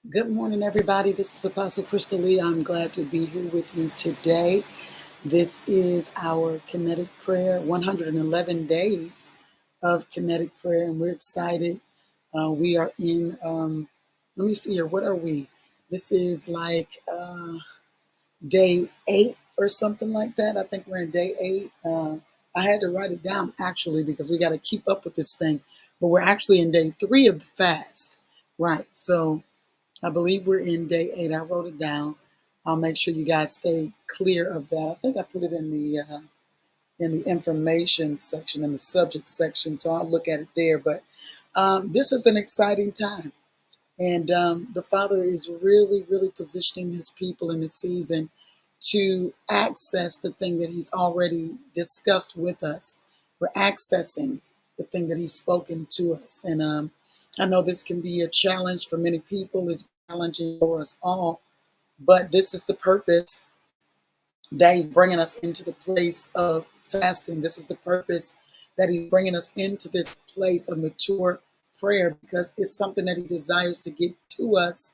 Good morning, everybody. This is Apostle Crystal Lee. I'm glad to be here with you today. This is our Kinetic Prayer, 111 days of Kinetic Prayer, and we're excited. We are in, let me see here, what are we? This is like day 8 or something like that. I think we're in day 8. I had to write it down actually because we got to keep up with this thing, but we're actually in day 3 of the fast, right? So, I believe we're in day 8. I wrote it down. I'll make sure you guys stay clear of that. I think I put it in the information section, in the subject section, so I'll look at it there. But this is an exciting time, and the Father is really, really positioning His people in this season to access the thing that He's already discussed with us. We're accessing the thing that He's spoken to us, and I know this can be a challenge for many people. It's challenging for us all, but this is the purpose that He's bringing us into the place of fasting. This is the purpose that He's bringing us into this place of mature prayer because it's something that He desires to get us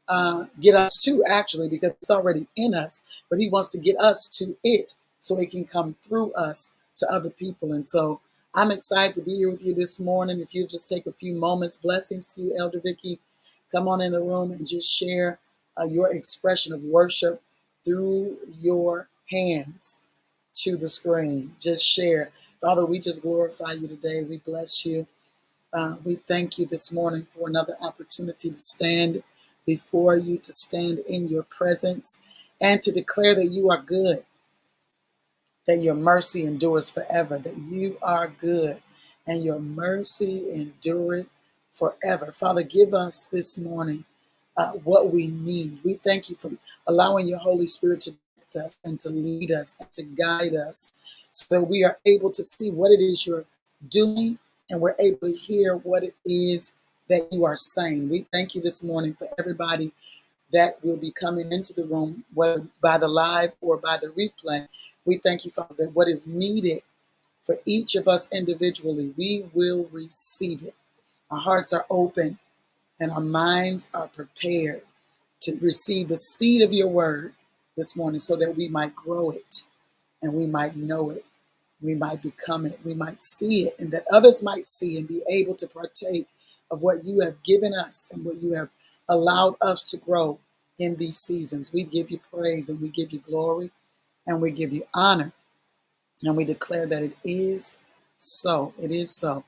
to actually, because it's already in us, but He wants to get us to it so it can come through us to other people. And so I'm excited to be here with you this morning. If you just take a few moments, blessings to you, Elder Vicky. Come on in the room and just share your expression of worship through your hands to the screen. Just share. Father, we just glorify you today. We bless you. We thank you this morning for another opportunity to stand before you, to stand in your presence, and to declare that you are good, that your mercy endures forever, that you are good, and your mercy endureth forever. Father, give us this morning what we need. We thank you for allowing your Holy Spirit to direct us and to lead us and to guide us so that we are able to see what it is you're doing and we're able to hear what it is that you are saying. We thank you this morning for everybody that will be coming into the room, whether by the live or by the replay. We thank you, Father, that what is needed for each of us individually, we will receive it. Our hearts are open and our minds are prepared to receive the seed of your word this morning so that we might grow it and we might know it. We might become it. We might see it, and that others might see and be able to partake of what you have given us and what you have allowed us to grow in these seasons. We give you praise and we give you glory and we give you honor, and we declare that it is so. It is so.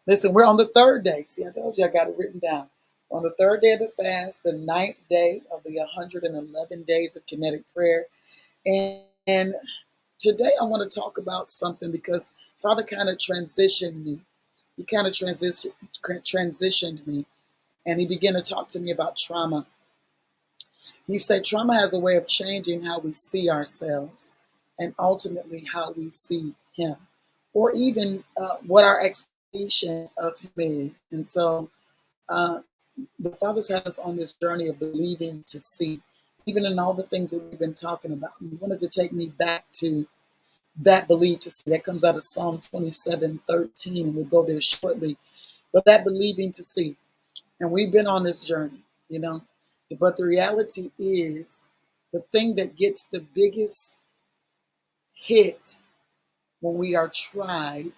Listen, we're on the third day. See, I told you I got it written down. On the third day of the fast, the ninth day of the 111 days of kinetic prayer. And today I want to talk about something because Father kind of transitioned me. He kind of transitioned me, and he began to talk to me about trauma. He said trauma has a way of changing how we see ourselves and ultimately how we see him, or even what our expectation of him is. And so uh, the Father's had us on this journey of believing to see, even in all the things that we've been talking about. He wanted to take me back to that believe to see. That comes out of Psalm 27:13, and we'll go there shortly. But that believing to see. And we've been on this journey, you know. But the reality is the thing that gets the biggest hit when we are tried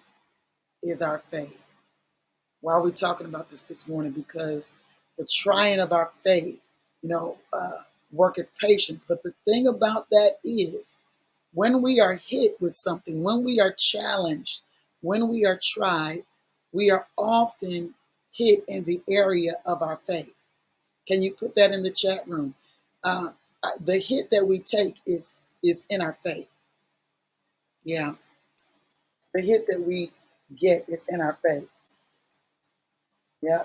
is our faith. Why are we talking about this morning? Because the trying of our faith, worketh patience. But the thing about that is when we are hit with something, when we are challenged, when we are tried, we are often hit in the area of our faith. Can you put that in the chat room? Uh, the hit that we take is in our faith. Yeah, the hit that we get is in our faith. Yeah,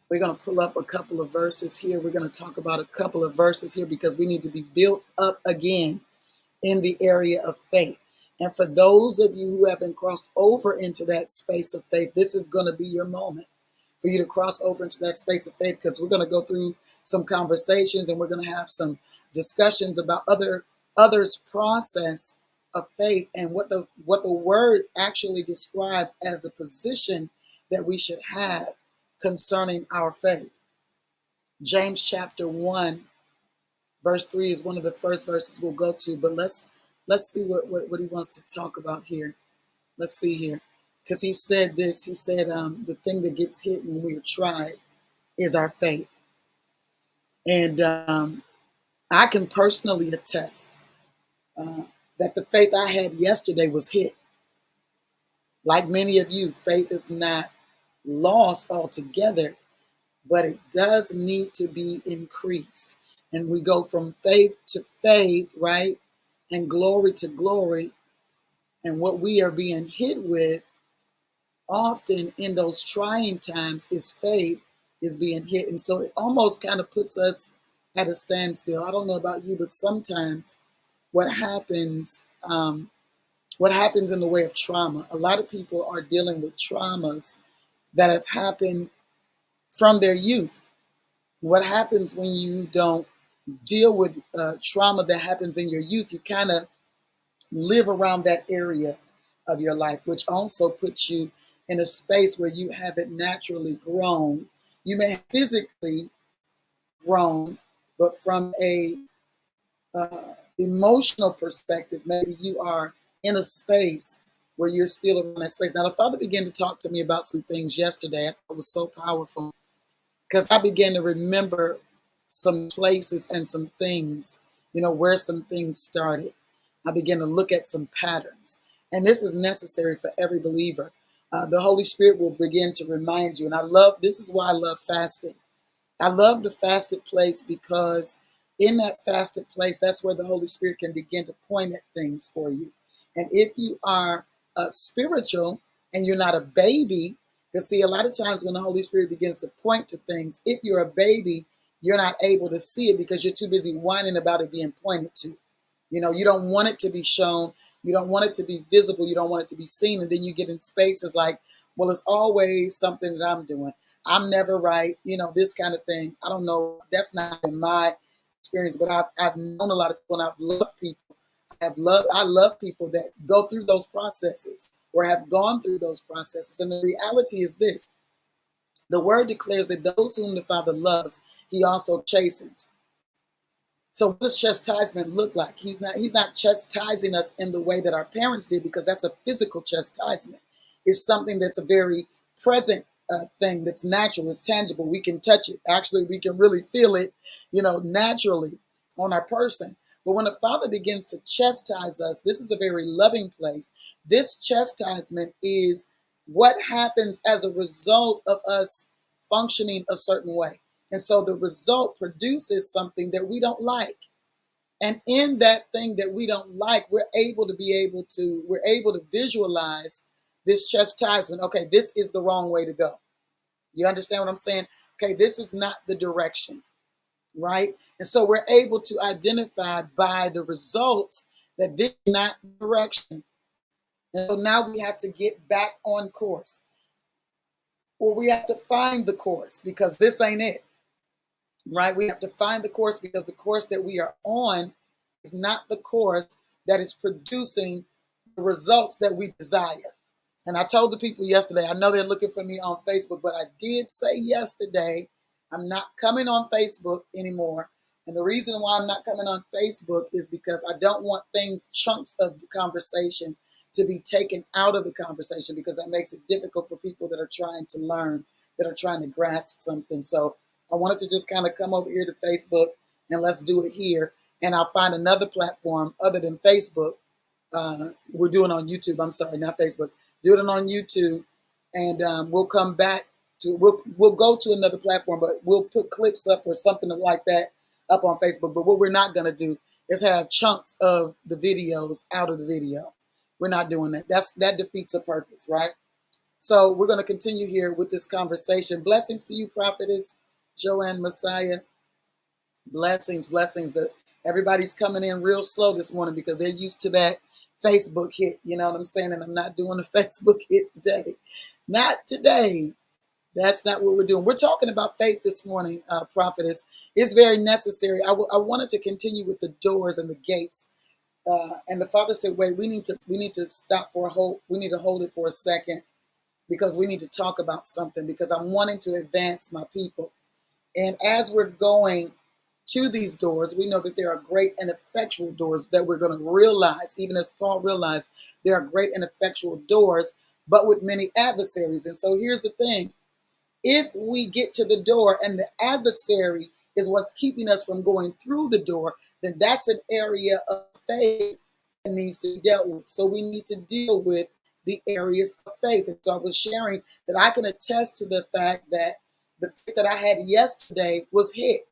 we're going to pull up a couple of verses here. We're going to talk about a couple of verses here because we need to be built up again in the area of faith. And for those of you who haven't crossed over into that space of faith, this is going to be your moment for you to cross over into that space of faith, because we're going to go through some conversations and we're going to have some discussions about others' process of faith and what the word actually describes as the position that we should have concerning our faith. James chapter 1, verse 3 is one of the first verses we'll go to, but let's see what he wants to talk about here. Let's see here. Because he said this, he said, the thing that gets hit when we are tried is our faith. And I can personally attest that the faith I had yesterday was hit. Like many of you, faith is not lost altogether, but it does need to be increased. And we go from faith to faith, right? And glory to glory. And what we are being hit with often in those trying times is faith is being hit. And so it almost kind of puts us at a standstill. I don't know about you, but sometimes what happens, what happens in the way of trauma, a lot of people are dealing with traumas that have happened from their youth. What happens when you don't deal with trauma that happens in your youth? You kind of live around that area of your life, which also puts you in a space where you haven't naturally grown. You may have physically grown, but from a emotional perspective, maybe you are in a space where you're still in that space. Now, the Father began to talk to me about some things yesterday. I thought it was so powerful because I began to remember some places and some things, where some things started. I began to look at some patterns. And this is necessary for every believer. The Holy Spirit will begin to remind you. And this is why I love fasting. I love the fasted place because in that fasted place, that's where the Holy Spirit can begin to point at things for you. And if you are spiritual and you're not a baby, because see, a lot of times when the Holy Spirit begins to point to things, if you're a baby, you're not able to see it because you're too busy whining about it being pointed to. You don't want it to be shown. You don't want it to be visible. You don't want it to be seen. And then you get in spaces like, well, it's always something that I'm doing. I'm never right. This kind of thing. I don't know. That's not in my experience, but I've known a lot of people and I've loved people. I love people that go through those processes or have gone through those processes. And the reality is this. The word declares that those whom the Father loves, he also chastens. So what does chastisement look like? He's not chastising us in the way that our parents did, because that's a physical chastisement. It's something that's a very present thing that's natural, it's tangible. We can touch it. Actually, we can really feel it, naturally on our person. But when the Father begins to chastise us, this is a very loving place. This chastisement is what happens as a result of us functioning a certain way. And so the result produces something that we don't like. And in that thing that we don't like, we're able to visualize this chastisement. Okay, this is the wrong way to go. You understand what I'm saying? Okay, this is not the direction, right? And so we're able to identify by the results that this is not the direction. And so now we have to get back on course. Well, we have to find the course because this ain't it. Right? We have to find the course because the course that we are on is not the course that is producing the results that we desire. And I told the people yesterday, I know they're looking for me on Facebook, but I did say yesterday, I'm not coming on Facebook anymore. And the reason why I'm not coming on Facebook is because I don't want chunks of the conversation to be taken out of the conversation, because that makes it difficult for people that are trying to learn, that are trying to grasp something. So I wanted to just kind of come over here to Facebook and let's do it here. And I'll find another platform other than Facebook. We're doing on YouTube. I'm sorry, not Facebook. Do it on YouTube, and we'll come back to. We'll go to another platform, but we'll put clips up or something like that up on Facebook. But what we're not going to do is have chunks of the videos out of the video. We're not doing that. That defeats the purpose, right? So we're going to continue here with this conversation. Blessings to you, Prophetess Joanne Messiah. Blessings. Everybody's coming in real slow this morning because they're used to that Facebook hit. You know what I'm saying? And I'm not doing a Facebook hit today. Not today. That's not what we're doing. We're talking about faith this morning, Prophetess. It's very necessary. I wanted to continue with the doors and the gates. And the Father said, wait, we need to stop for a hold. We need to hold it for a second because we need to talk about something, because I'm wanting to advance my people. And as we're going to these doors, we know that there are great and effectual doors that we're going to realize, even as Paul realized, there are great and effectual doors, but with many adversaries. And so here's the thing. If we get to the door and the adversary is what's keeping us from going through the door, then that's an area of faith that needs to be dealt with. So we need to deal with the areas of faith. And so I was sharing that I can attest to the fact that the faith that I had yesterday was hit.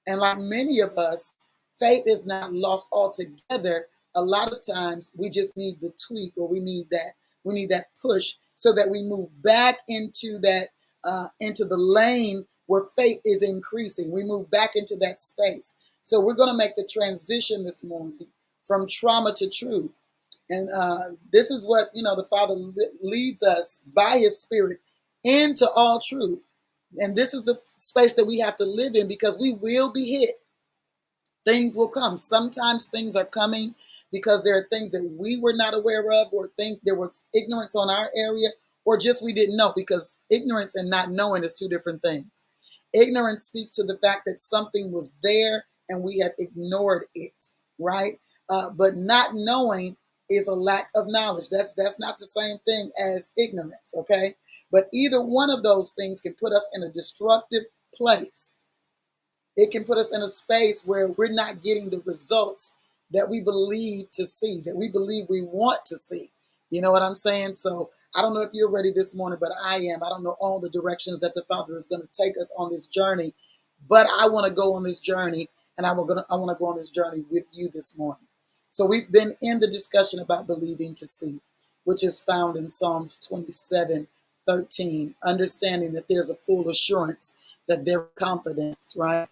And like many of us, faith is not lost altogether. A lot of times we just need the tweak, or we need that push so that we move back into the lane where faith is increasing. We move back into that space. So we're going to make the transition this morning from trauma to truth. And this is what, the Father leads us by his Spirit into all truth. And this is the space that we have to live in, because we will be hit. Things will come. Sometimes things are coming because there are things that we were not aware of, or think there was ignorance on our area, or just we didn't know, because ignorance and not knowing is two different things. Ignorance speaks to the fact that something was there and we had ignored it, right? But not knowing is a lack of knowledge. That's not the same thing as ignorance, okay? But either one of those things can put us in a destructive place. It can put us in a space where we're not getting the results that we believe to see, that we believe we want to see. You know what I'm saying? So I don't know if you're ready this morning, but I am. I don't know all the directions that the Father is going to take us on this journey, but I want to go on this journey, and I want to go on this journey with you this morning. So we've been in the discussion about believing to see, which is found in Psalms 27:13, understanding that there's a full assurance, that there's confidence, right?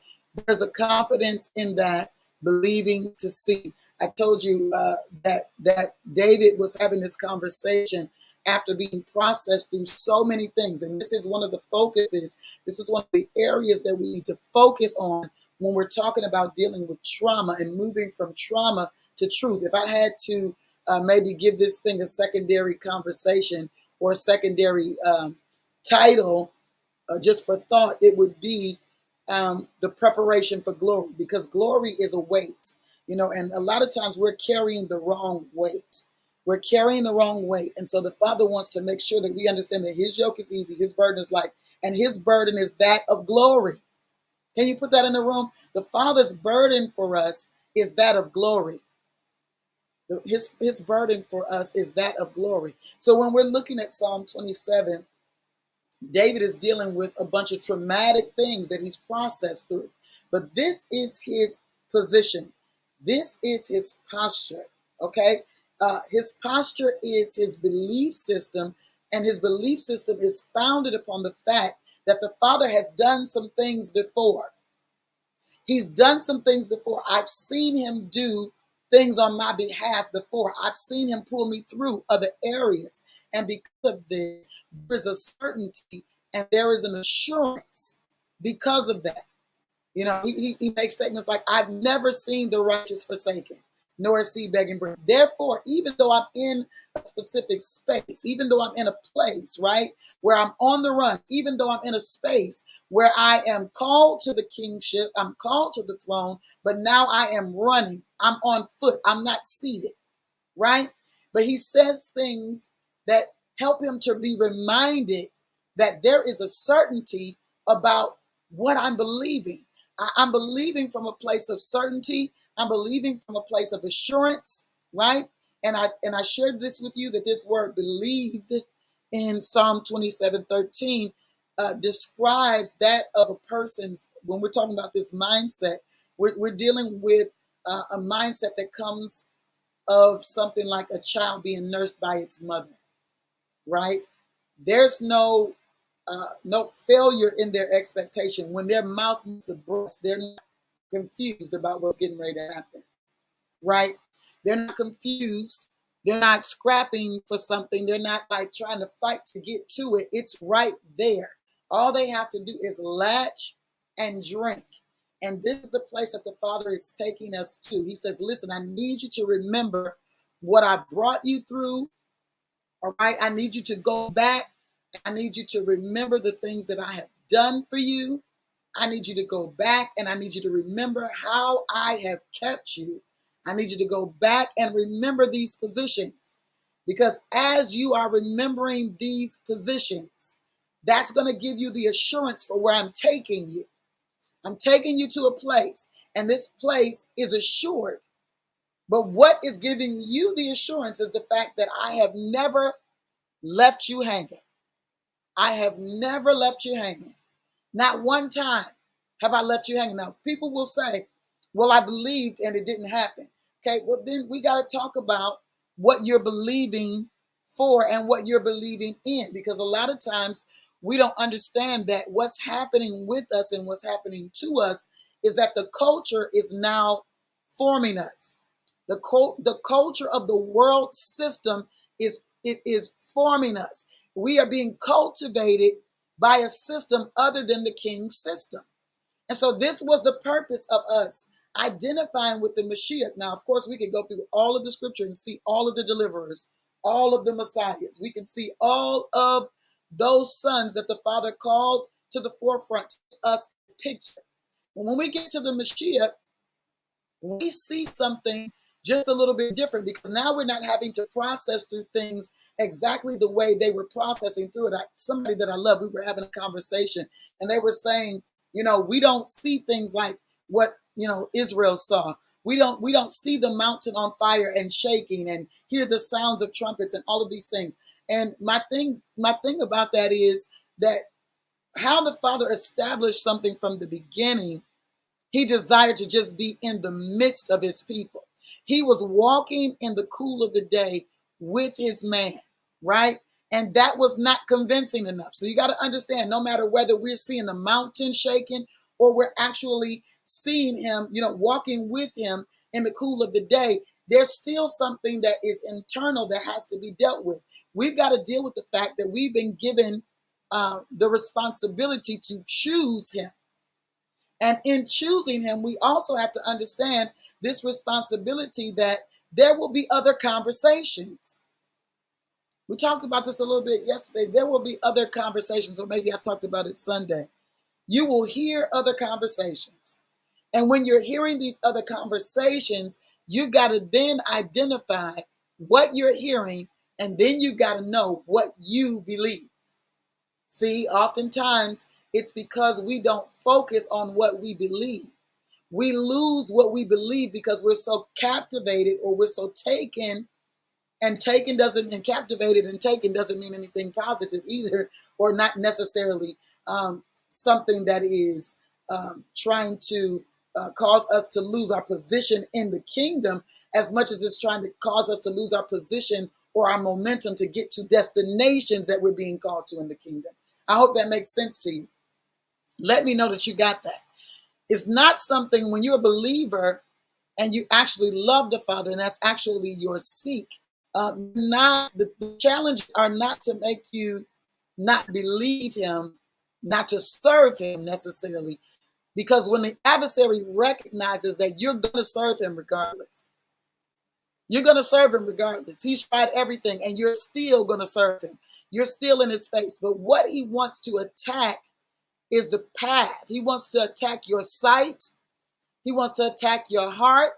There's a confidence in that believing to see. I told you that David was having this conversation after being processed through so many things. And this is one of the focuses. This is one of the areas that we need to focus on when we're talking about dealing with trauma and moving from trauma to truth. If I had to maybe give this thing a secondary conversation, or a secondary title, just for thought, it would be the preparation for glory, because glory is a weight, and a lot of times we're carrying the wrong weight. We're carrying the wrong weight. And so the Father wants to make sure that we understand that his yoke is easy, his burden is light, and his burden is that of glory. Can you put that in the room? The Father's burden for us is that of glory. His burden for us is that of glory. So when we're looking at Psalm 27, David is dealing with a bunch of traumatic things that he's processed through. But this is his position. This is his posture, okay? His posture is his belief system, and his belief system is founded upon the fact that the Father has done some things before. He's done some things before. I've seen him do things on my behalf before. I've seen him pull me through other areas. And because of this, there is a certainty and there is an assurance because of that. He makes statements like, I've never seen the righteous forsaken, nor is seed begging bread. Therefore, even though I'm in a specific space, even though I'm in a place, right, where I'm on the run, even though I'm in a space where I am called to the kingship, I'm called to the throne, but now I am running, I'm on foot, I'm not seated, right? But he says things that help him to be reminded that there is a certainty about what I'm believing. I'm believing from a place of certainty. I'm believing from a place of assurance, right? And I shared this with you, that this word believed in Psalm 27:13 describes that of a person's, when we're talking about this mindset, we're dealing with a mindset that comes of something like a child being nursed by its mother, right? There's no failure in their expectation. When their mouth meets the breast, they're not confused about what's getting ready to happen, right? They're not confused. They're not scrapping for something. They're not like trying to fight to get to it. It's right there. All they have to do is latch and drink. And this is the place that the Father is taking us to. He says, listen, I need you to remember what I brought you through. All right. I need you to go back. I need you to remember the things that I have done for you. I need you to go back and I need you to remember how I have kept you. I need you to go back and remember these positions, because as you are remembering these positions, that's going to give you the assurance for where I'm taking you. I'm taking you to a place, and this place is assured. But what is giving you the assurance is the fact that I have never left you hanging. I have never left you hanging. Not one time have I left you hanging. Now, people will say, well, I believed and it didn't happen. Okay, well, then we got to talk about what you're believing for and what you're believing in, because a lot of times we don't understand that what's happening with us and what's happening to us is that the culture is now forming us. The culture of the world system is forming us. We are being cultivated by a system other than the king's system. And so this was the purpose of us identifying with the Mashiach. Now, of course, we could go through all of the scripture and see all of the deliverers, all of the messiahs. We can see all of those sons that the Father called to the forefront to us picture. When we get to the Mashiach, we see something just a little bit different, because now we're not having to process through things exactly the way they were processing through it. Somebody that I love, we were having a conversation and they were saying, we don't see things like what, Israel saw. We don't see the mountain on fire and shaking and hear the sounds of trumpets and all of these things. And my thing about that is that how the Father established something from the beginning. He desired to just be in the midst of his people. He was walking in the cool of the day with his man, right? And that was not convincing enough. So you got to understand, no matter whether we're seeing the mountain shaking or we're actually seeing him, walking with him in the cool of the day, there's still something that is internal that has to be dealt with. We've got to deal with the fact that we've been given the responsibility to choose him. And in choosing him, we also have to understand this responsibility that there will be other conversations. We talked about this a little bit yesterday. There will be other conversations, or maybe I talked about it Sunday. You will hear other conversations. And when you're hearing these other conversations, you've got to then identify what you're hearing, and then you've got to know what you believe. See, oftentimes it's because we don't focus on what we believe. We lose what we believe because we're so captivated, or we're so taken, and captivated and taken doesn't mean anything positive either, or not necessarily something that is trying to cause us to lose our position in the kingdom, as much as it's trying to cause us to lose our position or our momentum to get to destinations that we're being called to in the kingdom. I hope that makes sense to you. Let me know that you got that. It's not something when you're a believer and you actually love the Father, and that's actually your seek. Not the challenges are not to make you not believe him, not to serve him necessarily, because when the adversary recognizes that you're going to serve him regardless, you're going to serve him regardless. He's tried everything and you're still going to serve him. You're still in his face. But what he wants to attack is the path. He wants to attack your sight. He wants to attack your heart.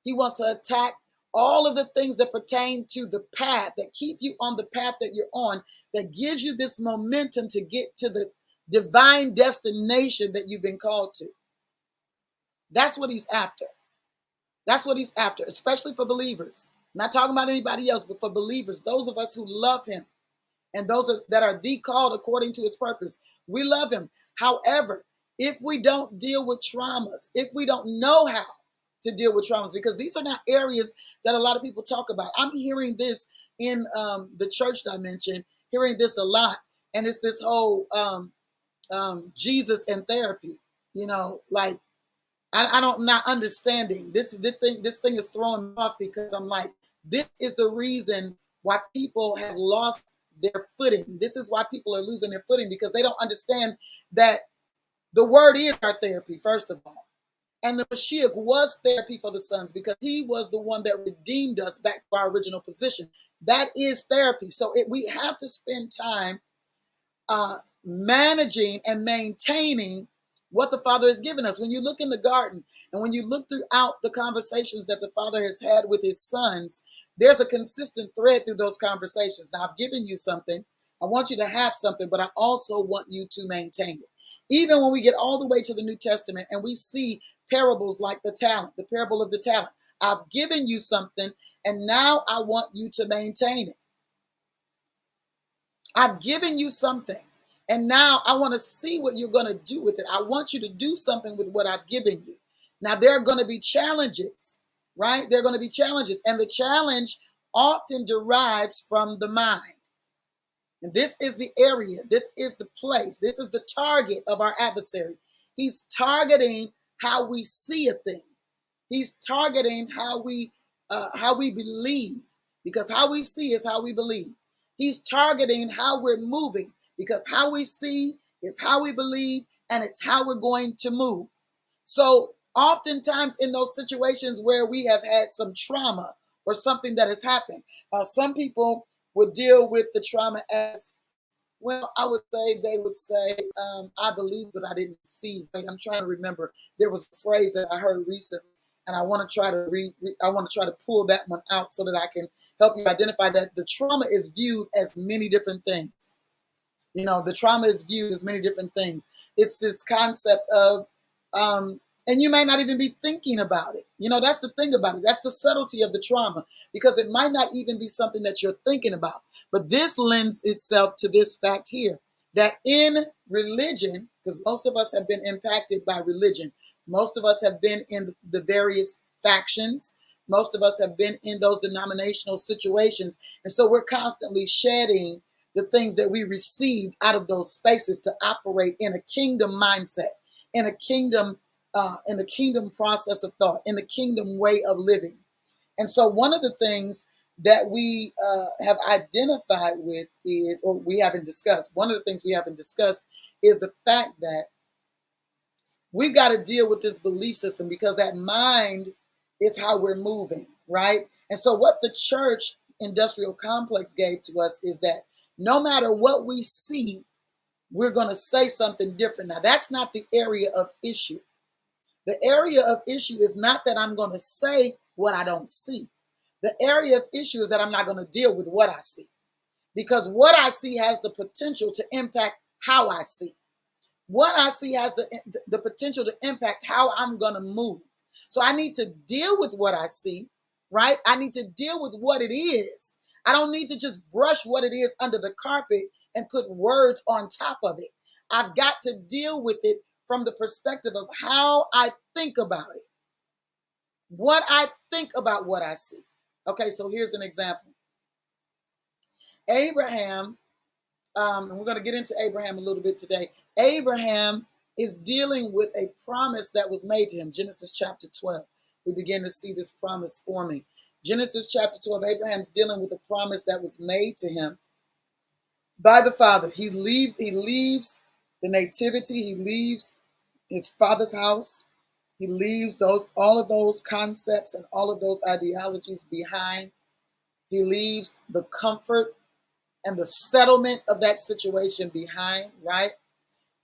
He wants to attack all of the things that pertain to the path, that keep you on the path that you're on, that gives you this momentum to get to the divine destination that you've been called to. That's what he's after. That's what he's after, especially for believers. I'm not talking about anybody else, but for believers, those of us who love him, and those that are the called according to his purpose. We love him. However, if we don't deal with traumas, if we don't know how to deal with traumas, because these are not areas that a lot of people talk about. I'm hearing this in the church dimension, hearing this a lot. And it's this whole Jesus and therapy, like, I don't not understanding this thing is throwing me off, because I'm like, this is the reason why people have lost their footing. This is why people are losing their footing, because they don't understand that the word is our therapy, first of all. And the Mashiach was therapy for the sons, because he was the one that redeemed us back to our original position. That is therapy. So we have to spend time managing and maintaining what the Father has given us. When you look in the garden and when you look throughout the conversations that the Father has had with his sons, there's a consistent thread through those conversations. Now, I've given you something. I want you to have something, but I also want you to maintain it. Even when we get all the way to the New Testament and we see parables like the parable of the talent. I've given you something, and now I want you to maintain it. I've given you something, and now I want to see what you're going to do with it. I want you to do something with what I've given you. Now, there are going to be challenges, right? There are going to be challenges, and the challenge often derives from the mind. And this is the area, this is the place, this is the target of our adversary. He's targeting how we see a thing. He's targeting how we believe, because how we see is how we believe. He's targeting how we're moving, because how we see is how we believe, and it's how we're going to move. So oftentimes in those situations where we have had some trauma or something that has happened, some people would deal with the trauma as, well, I would say they would say, I believe, but I didn't see. Wait, I'm trying to remember. There was a phrase that I heard recently, and I want to try to I want to try to pull that one out so that I can help you identify that the trauma is viewed as many different things. You know, the trauma is viewed as many different things. It's this concept of, and you may not even be thinking about it. You know, that's the thing about it. That's the subtlety of the trauma, because it might not even be something that you're thinking about. But this lends itself to this fact here, that in religion, because most of us have been impacted by religion, most of us have been in the various factions, most of us have been in those denominational situations. And so we're constantly shedding the things that we received out of those spaces to operate in a kingdom mindset, in a kingdom process of thought, in the kingdom way of living. And so one of the things that we have identified with is, or we haven't discussed, one of the things we haven't discussed is the fact that we got to deal with this belief system, because that mind is how we're moving, right? And so what the church industrial complex gave to us is that no matter what we see, we're going to say something different. Now, that's not the area of issue. The area of issue is not that I'm going to say what I don't see. The area of issue is that I'm not going to deal with what I see, because what I see has the potential to impact how I see. What I see has the potential to impact how I'm going to move. So I need to deal with what I see, right? I need to deal with what it is. I don't need to just brush what it is under the carpet and put words on top of it. I've got to deal with it from the perspective of how I think about it, what I think about what I see. Okay, so here's an example. Abraham, and we're going to get into Abraham a little bit today. Abraham is dealing with a promise that was made to him. Genesis chapter 12. We begin to see this promise forming. Genesis chapter 12, Abraham's dealing with a promise that was made to him by the father. He leaves the nativity. He leaves his father's house. He leaves all of those concepts and all of those ideologies behind. He leaves the comfort and the settlement of that situation behind, right?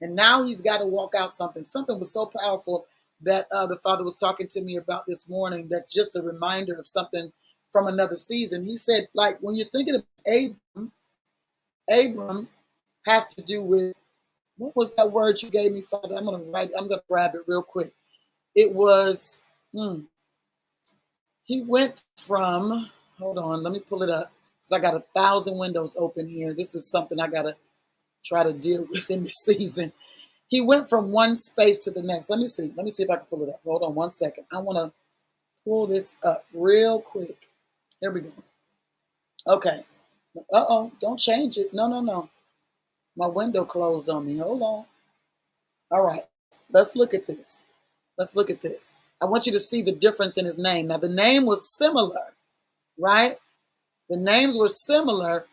And now he's got to walk out something. Something was so powerful that the father was talking to me about this morning. That's just a reminder of something from another season. He said, like, when you're thinking of Abram has to do with, what was that word you gave me, Father? I'm gonna grab it real quick. It was, he went from, hold on, let me pull it up, because I got 1,000 windows open here. This is something I gotta try to deal with in this season. He went from one space to the next. Let me see if I can pull it up. Hold on one second. I want to pull this up real quick. There we go. Okay. Don't change it. No. My window closed on me. Hold on. All right. Let's look at this. I want you to see the difference in his name. Now, the name was similar, right? The names were similar,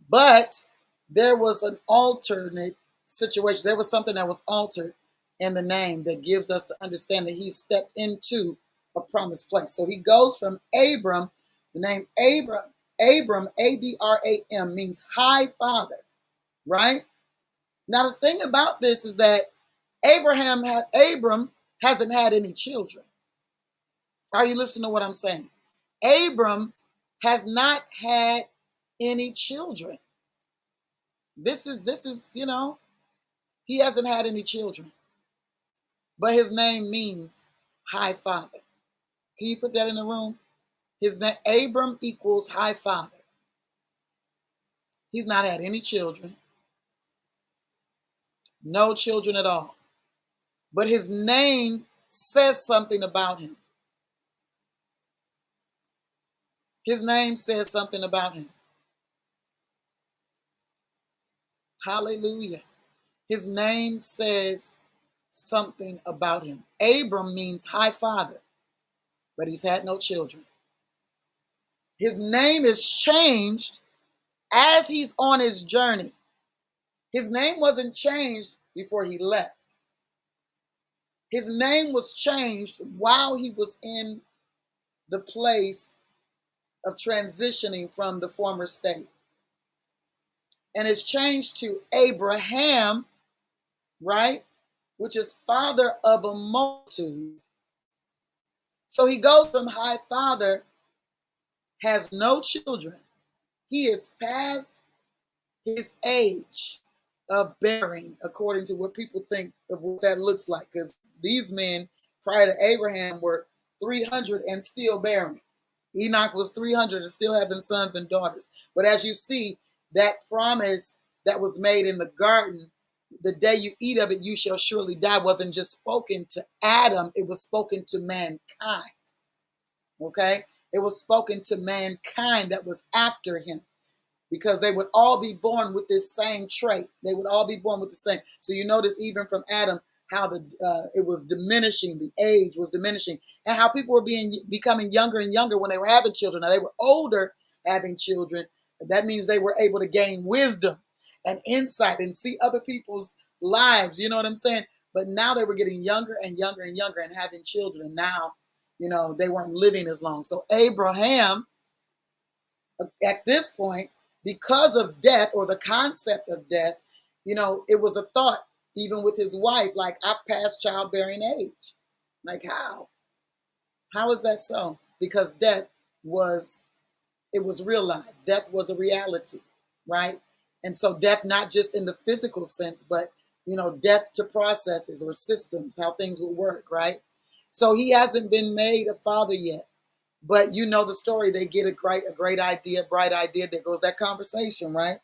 but there was an alternate situation. There was something that was altered in the name that gives us to understand that he stepped into a promised place. So he goes from Abram, the name Abram, Abram, means high father, right? Now, the thing about this is that Abram hasn't had any children. Are you listening to what I'm saying? Abram has not had any children. This is, he hasn't had any children. But his name means high father. Can you put that in the room? His name, Abram, equals high father. He's not had any children. No children at all. But his name says something about him. His name says something about him. Hallelujah. His name says something about him. Abram means high father, but he's had no children. His name is changed as he's on his journey. His name wasn't changed before he left. His name was changed while he was in the place of transitioning from the former state. And it's changed to Abraham, right? Which is father of a multitude. So he goes from high father, has no children. He is past his age of bearing, according to what people think of what that looks like. Because these men prior to Abraham were 300 and still bearing. Enoch was 300 and still having sons and daughters. But as you see, that promise that was made in the garden, the day you eat of it, you shall surely die, wasn't just spoken to Adam, it was spoken to mankind. Okay? It was spoken to mankind that was after him, because they would all be born with this same trait. They would all be born with the same. So you notice even from Adam, how it was diminishing, the age was diminishing, and how people were becoming younger and younger when they were having children. Now they were older having children. That means they were able to gain wisdom and insight and see other people's lives. You know what I'm saying? But now they were getting younger and younger and younger and having children. And now, they weren't living as long. So Abraham, at this point, because of death or the concept of death, it was a thought, even with his wife, like, I've passed childbearing age. Like, how? How is that so? Because death was realized. Death was a reality, right? And so death, not just in the physical sense, but, death to processes or systems, how things would work, right? So he hasn't been made a father yet. But you know the story. They get a great idea, bright idea. There goes that conversation, right?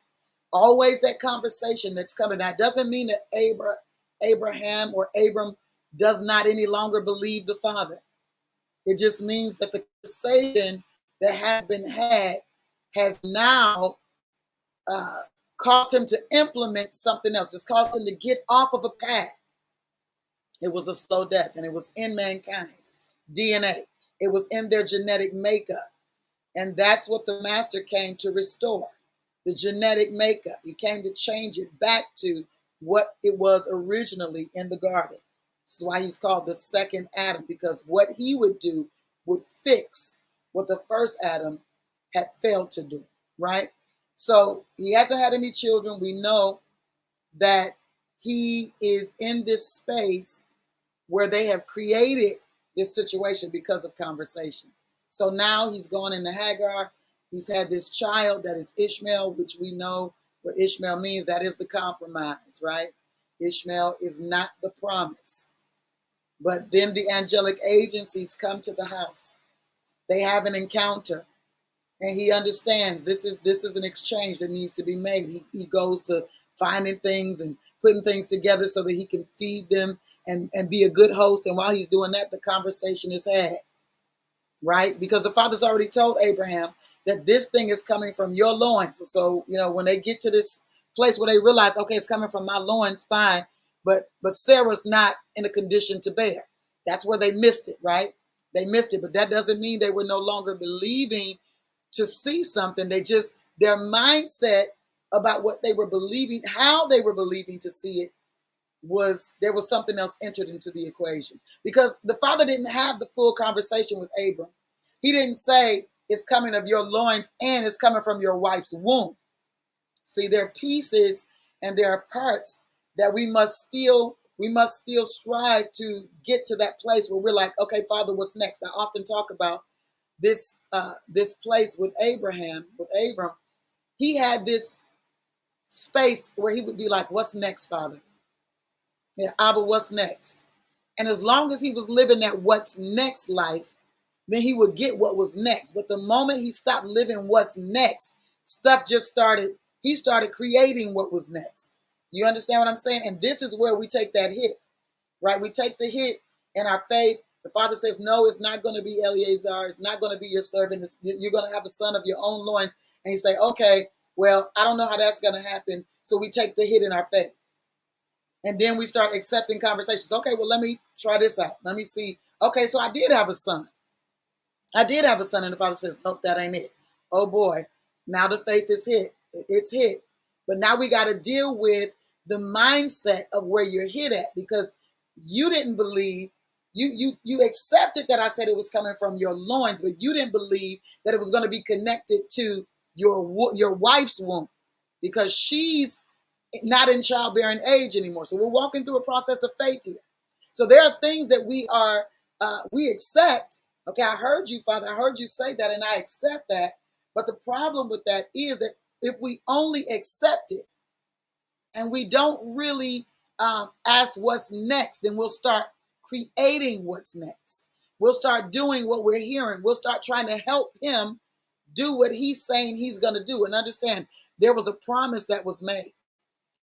Always that conversation that's coming. That doesn't mean that Abraham or Abram does not any longer believe the Father. It just means that the conversation that has been had has now caused him to implement something else. It's caused him to get off of a path. It was a slow death, and it was in mankind's DNA. It was in their genetic makeup. And that's what the master came to restore, the genetic makeup. He came to change it back to what it was originally in the garden. This is why he's called the second Adam, because what he would do would fix what the first Adam had failed to do, right? So he hasn't had any children. We know that he is in this space where they have created this situation because of conversation. So now he's gone into Hagar. He's had this child that is Ishmael, which we know what Ishmael means. That is the compromise, right? Ishmael is not the promise. But then the angelic agencies come to the house. They have an encounter, and he understands this is an exchange that needs to be made. He goes to finding things and putting things together so that he can feed them and be a good host. And while he's doing that, the conversation is had, right? Because the father's already told Abraham that this thing is coming from your loins. So, when they get to this place where they realize, okay, it's coming from my loins, fine. But Sarah's not in a condition to bear. That's where they missed it, right? They missed it. But that doesn't mean they were no longer believing to see something. Their mindset about what they were believing, how they were believing to see it, there was something else entered into the equation. Because the father didn't have the full conversation with Abram. He didn't say, it's coming of your loins and it's coming from your wife's womb. See, there are pieces and there are parts that we must still We must still strive to get to that place where we're like, okay, Father, what's next? I often talk about this place with Abraham, with Abram. He had this space where he would be like, what's next, Father? Yeah, Abba, what's next? And as long as he was living that what's next life, then he would get what was next. But the moment he stopped living what's next, stuff just started, he started creating what was next. You understand what I'm saying? And this is where we take that hit, right? We take the hit in our faith. The Father says, no, it's not going to be Eleazar. It's not going to be your servant. You're going to have a son of your own loins. And you say, okay, well, I don't know how that's going to happen. So we take the hit in our faith. And then we start accepting conversations. Okay, well, let me try this out. Let me see. Okay, so I did have a son. I did have a son. And the Father says, nope, that ain't it. Oh boy, now the faith is hit. It's hit. But now we got to deal with the mindset of where you're hit at, because you didn't believe, you accepted that I said it was coming from your loins, but you didn't believe that it was going to be connected to your wife's womb, because she's not in childbearing age anymore. So we're walking through a process of faith here. So there are things that we accept. Okay, I heard you, Father. I heard you say that, and I accept that. But the problem with that is that if we only accept it and we don't really ask what's next, then we'll start creating what's next. We'll start doing what we're hearing. We'll start trying to help him do what he's saying he's going to do. And understand, there was a promise that was made.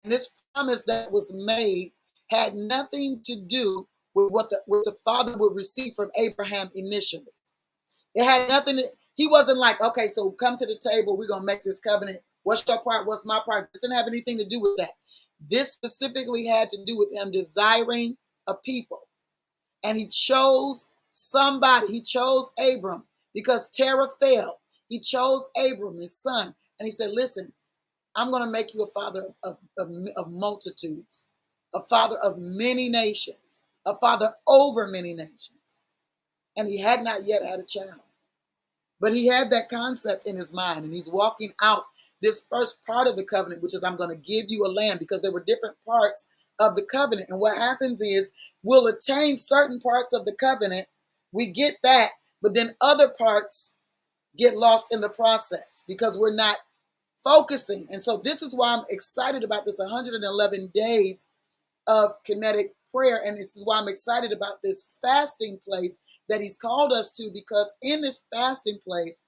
And this promise that was made had nothing to do with what the Father would receive from Abraham initially. It had nothing to, he wasn't like, okay, so come to the table, we're going to make this covenant. What's your part? What's my part? This didn't have anything to do with that. This specifically had to do with him desiring a people. And he chose somebody. He chose Abram because Terah fell. He chose Abram, his son. And he said, listen, I'm going to make you a father of multitudes, a father of many nations, a father over many nations. And he had not yet had a child. But he had that concept in his mind, and he's walking out this first part of the covenant, which is, I'm going to give you a land, because there were different parts of the covenant. And what happens is, we'll attain certain parts of the covenant. We get that, but then other parts get lost in the process because we're not focusing. And so this is why I'm excited about this 111 days of kinetic prayer. And this is why I'm excited about this fasting place that he's called us to, because in this fasting place,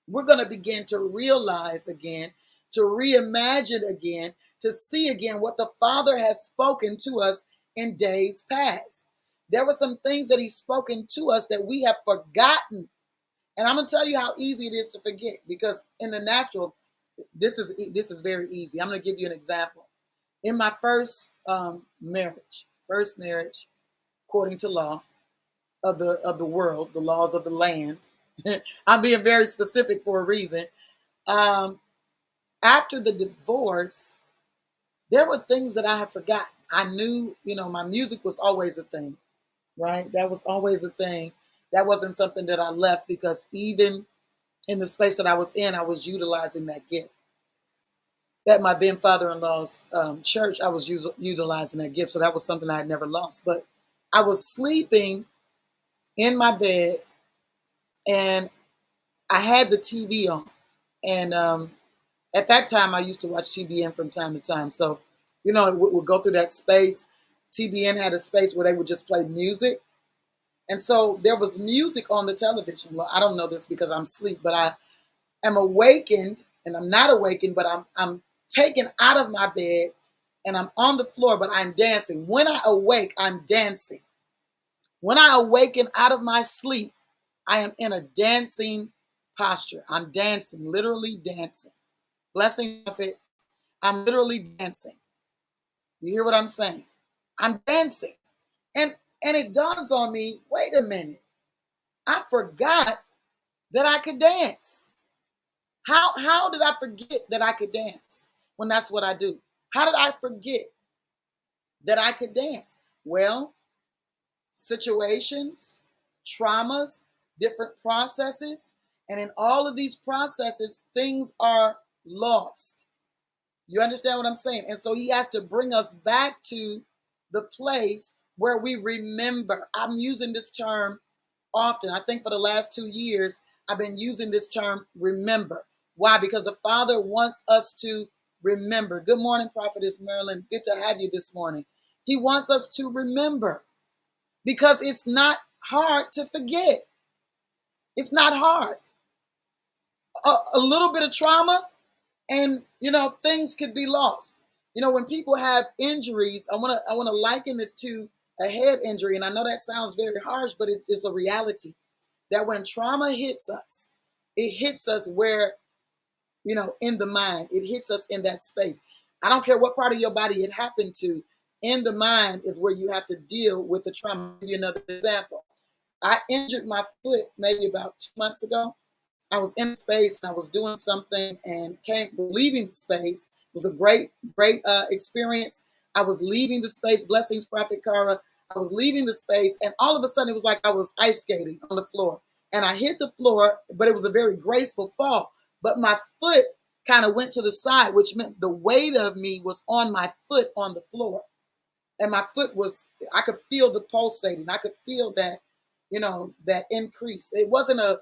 we're going to begin to realize again, to reimagine again, to see again what the Father has spoken to us in days past. There were some things that he's spoken to us that we have forgotten. And I'm going to tell you how easy it is to forget, because in the natural, this is very easy. I'm going to give you an example. In my first marriage, according to law of the world, the laws of the land, I'm being very specific for a reason. After the divorce, there were things that I had forgotten. I knew, my music was always a thing, right? That was always a thing. That wasn't something that I left, because even in the space that I was in, I was utilizing that gift. At my then father-in-law's church, I was utilizing that gift. So that was something I had never lost. But I was sleeping in my bed, and I had the TV on. And at that time, I used to watch TBN from time to time. So, it would go through that space. TBN had a space where they would just play music. And so there was music on the television. Well, I don't know this because I'm asleep, but I am awakened, and I'm not awakened, but I'm taken out of my bed, and I'm on the floor, but I'm dancing. When I awake, I'm dancing. When I awaken out of my sleep, I am in a dancing posture. I'm dancing, literally dancing. Blessing of it, I'm literally dancing. You hear what I'm saying? I'm dancing. And it dawns on me, wait a minute. I forgot that I could dance. How did I forget that I could dance when that's what I do? How did I forget that I could dance? Well, situations, traumas, different processes, and in all of these processes, things are lost. You understand what I'm saying? And so he has to bring us back to the place where we remember. I'm using this term often. I think for the last 2 years, I've been using this term remember. Why? Because the Father wants us to remember. Good morning, Prophetess Marilyn. Good to have you this morning. He wants us to remember because it's not hard to forget. It's not hard. A little bit of trauma and things could be lost. When people have injuries, I want to liken this to a head injury, and I know that sounds very harsh, but it's a reality that when trauma hits us, it hits us where, in the mind, it hits us in that space. I don't care what part of your body it happened to. In the mind is where you have to deal with the trauma. I'll give you another example. I injured my foot maybe about 2 months ago. I was in space and I was doing something and leaving the space. It was a great experience. I was leaving the space. Blessings, Prophet Cara. I was leaving the space, and all of a sudden it was like I was ice skating on the floor. And I hit the floor, but it was a very graceful fall. But my foot kind of went to the side, which meant the weight of me was on my foot on the floor. And my foot I could feel the pulsating. I could feel that, that increase. It wasn't a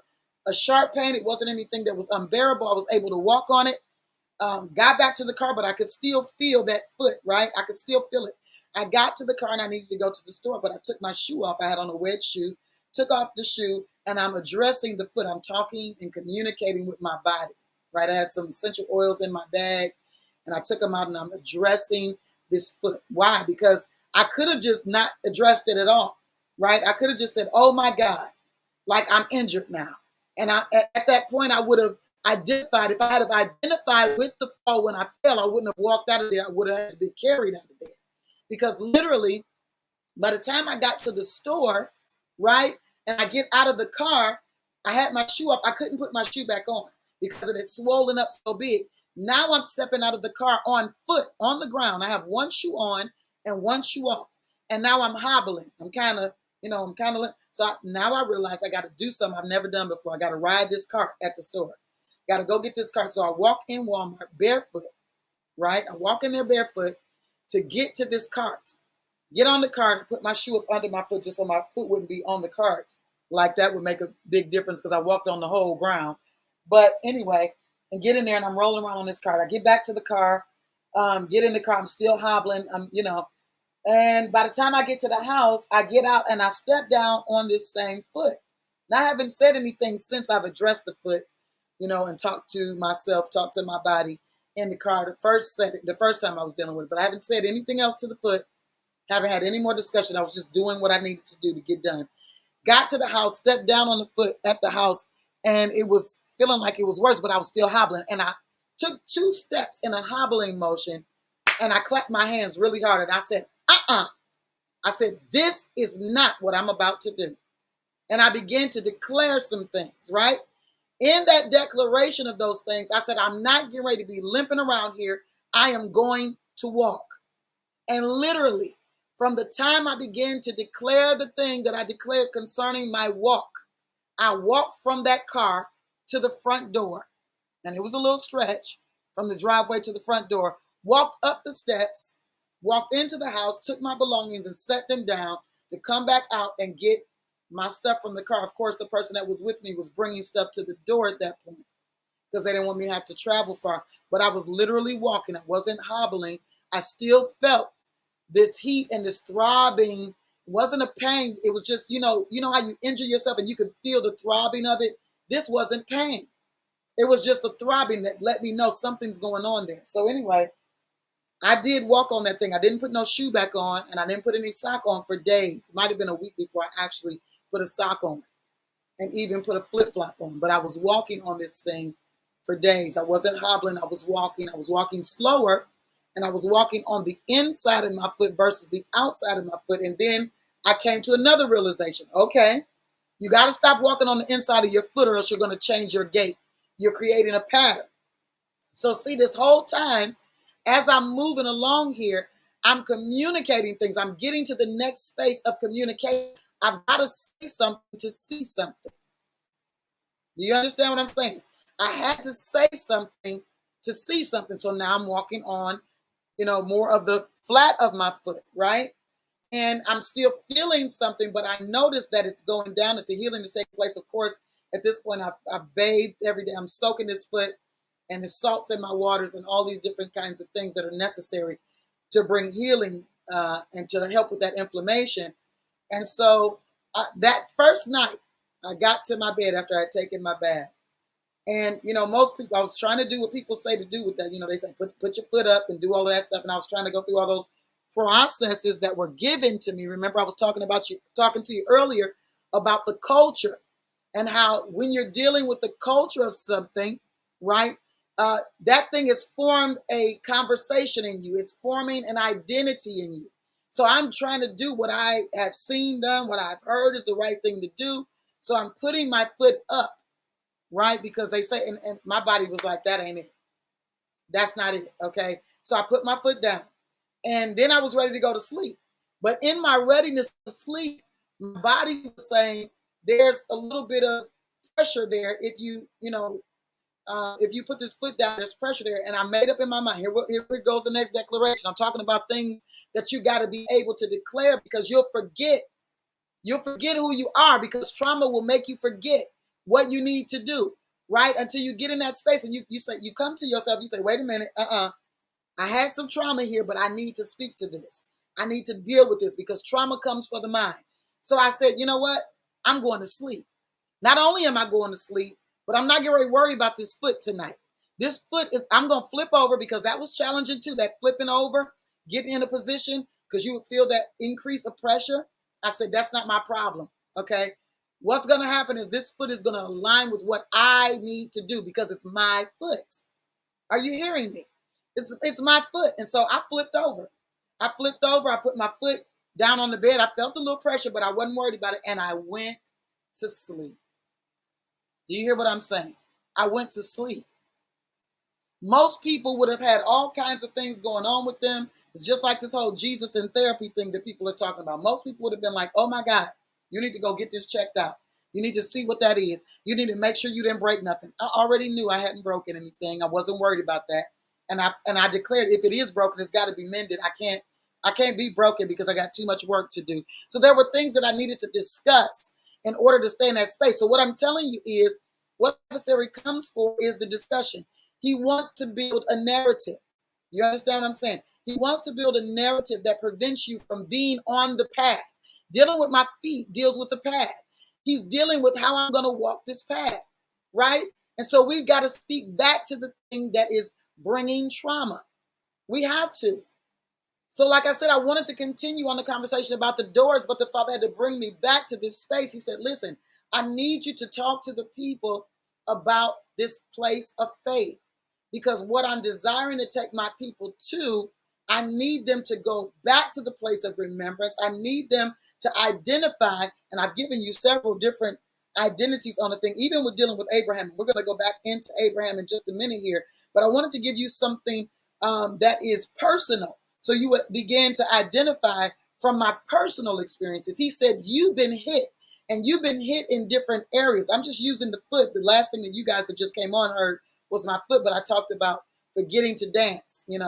sharp pain. It wasn't anything that was unbearable. I was able to walk on it. Got back to the car, but I could still feel that foot, right? I could still feel it. I got to the car and I needed to go to the store, but I took my shoe off. I had on a wedge shoe, took off the shoe, and I'm addressing the foot. I'm talking and communicating with my body, right? I had some essential oils in my bag, and I took them out, and I'm addressing this foot. Why? Because I could have just not addressed it at all, right? I could have just said, oh my God, like I'm injured now. And at that point, I would have identified, if I had identified with the fall when I fell, I wouldn't have walked out of there. I would have had to be carried out of there. Because literally, by the time I got to the store, right, and I get out of the car, I had my shoe off. I couldn't put my shoe back on because it had swollen up so big. Now I'm stepping out of the car on foot, on the ground. I have one shoe on and one shoe off. And now I'm hobbling. I'm kind of, now I realize I got to do something I've never done before. I got to ride this cart at the store. Got to go get this cart. So I walk in Walmart barefoot, right? I walk in there barefoot to get to this cart. Get on the cart and put my shoe up under my foot just so my foot wouldn't be on the cart. Like that would make a big difference because I walked on the whole ground. But anyway, and get in there and I'm rolling around on this cart. I get back to the car, get in the car. I'm still hobbling. And by the time I get to the house, I get out and I step down on this same foot. Now, I haven't said anything since I've addressed the foot, and talked to myself, talked to my body in the car. The first time I was dealing with it, but I haven't said anything else to the foot. Haven't had any more discussion. I was just doing what I needed to do to get done. Got to the house, stepped down on the foot at the house, and it was feeling like it was worse, but I was still hobbling. And I took 2 steps in a hobbling motion, and I clapped my hands really hard, and I said, I said, this is not what I'm about to do. And I began to declare some things, right? In that declaration of those things, I said, I'm not getting ready to be limping around here. I am going to walk. And literally, from the time I began to declare the thing that I declared concerning my walk, I walked from that car to the front door. And it was a little stretch from the driveway to the front door. Walked up the steps, walked into the house, took my belongings and set them down to come back out and get my stuff from the car. Of course, the person that was with me was bringing stuff to the door at that point because they didn't want me to have to travel far. But I was literally walking. I wasn't hobbling. I still felt this heat and this throbbing. It wasn't a pain. It was just, you know how you injure yourself and you could feel the throbbing of it. This wasn't pain. It was just a throbbing that let me know something's going on there. So anyway, I did walk on that thing. I didn't put no shoe back on, and I didn't put any sock on for days. It might have been a week before I actually put a sock on and even put a flip-flop on. But I was walking on this thing for days. I wasn't hobbling. I was walking slower, and I was walking on the inside of my foot versus the outside of my foot. And then I came to another realization. Okay, you got to stop walking on the inside of your foot or else you're going to change your gait. You're creating a pattern. So see, this whole time, as I'm moving along here, I'm communicating things. I'm getting to the next space of communication. I've got to say something to see something. Do you understand what I'm saying? I had to say something to see something. So now I'm walking on, more of the flat of my foot, right? And I'm still feeling something, but I noticed that it's going down, that the healing is taking place. Of course, at this point, I've bathed every day. I'm soaking this foot and the salts in my waters and all these different kinds of things that are necessary to bring healing and to help with that inflammation. And so that first night, I got to my bed after I had taken my bath. And, most people, I was trying to do what people say to do with that. They say, put your foot up and do all of that stuff. And I was trying to go through all those processes that were given to me. Remember, I was talking to you earlier about the culture and how when you're dealing with the culture of something, right, that thing has formed a conversation in you. It's forming an identity in you. So I'm trying to do what I have seen done, what I've heard is the right thing to do. So I'm putting my foot up, right? Because they say, and my body was like, that ain't it. That's not it. Okay. So I put my foot down and then I was ready to go to sleep. But in my readiness to sleep, my body was saying there's a little bit of pressure there. If you put this foot down, there's pressure there. And I made up in my mind, here goes the next declaration. I'm talking about things that you got to be able to declare because you'll forget who you are, because trauma will make you forget what you need to do, right? Until you get in that space and you come to yourself, you say, wait a minute, I had some trauma here, but I need to speak to this. I need to deal with this because trauma comes for the mind. So I said, you know what? I'm going to sleep. Not only am I going to sleep, but I'm not going to worry about this foot tonight. This foot I'm going to flip over because that was challenging too, that flipping over, getting in a position because you would feel that increase of pressure. I said, that's not my problem. Okay. What's going to happen is this foot is going to align with what I need to do because it's my foot. Are you hearing me? It's my foot. And so I flipped over. I put my foot down on the bed. I felt a little pressure, but I wasn't worried about it. And I went to sleep. Do you hear what I'm saying? I went to sleep. Most people would have had all kinds of things going on with them. It's just like this whole Jesus and therapy thing that people are talking about. Most people would have been like, oh my God, you need to go get this checked out. You need to see what that is. You need to make sure you didn't break nothing. I already knew I hadn't broken anything. I wasn't worried about that. And I declared if it is broken, it's got to be mended. I can't be broken because I got too much work to do. So there were things that I needed to discuss in order to stay in that space. So what I'm telling you is what adversary comes for is the discussion. He wants to build a narrative. You understand what I'm saying? He wants to build a narrative that prevents you from being on the path. Dealing with my feet deals with the path. He's dealing with how I'm going to walk this path, right? And so we've got to speak back to the thing that is bringing trauma. We have to. So like I said, I wanted to continue on the conversation about the doors, but the Father had to bring me back to this space. He said, listen, I need you to talk to the people about this place of faith, because what I'm desiring to take my people to, I need them to go back to the place of remembrance. I need them to identify, and I've given you several different identities on the thing, even with dealing with Abraham. We're going to go back into Abraham in just a minute here, but I wanted to give you something that is personal. So you would begin to identify from my personal experiences. He said, you've been hit, and you've been hit in different areas. I'm just using the foot. The last thing that you guys that just came on heard was my foot, but I talked about forgetting to dance, and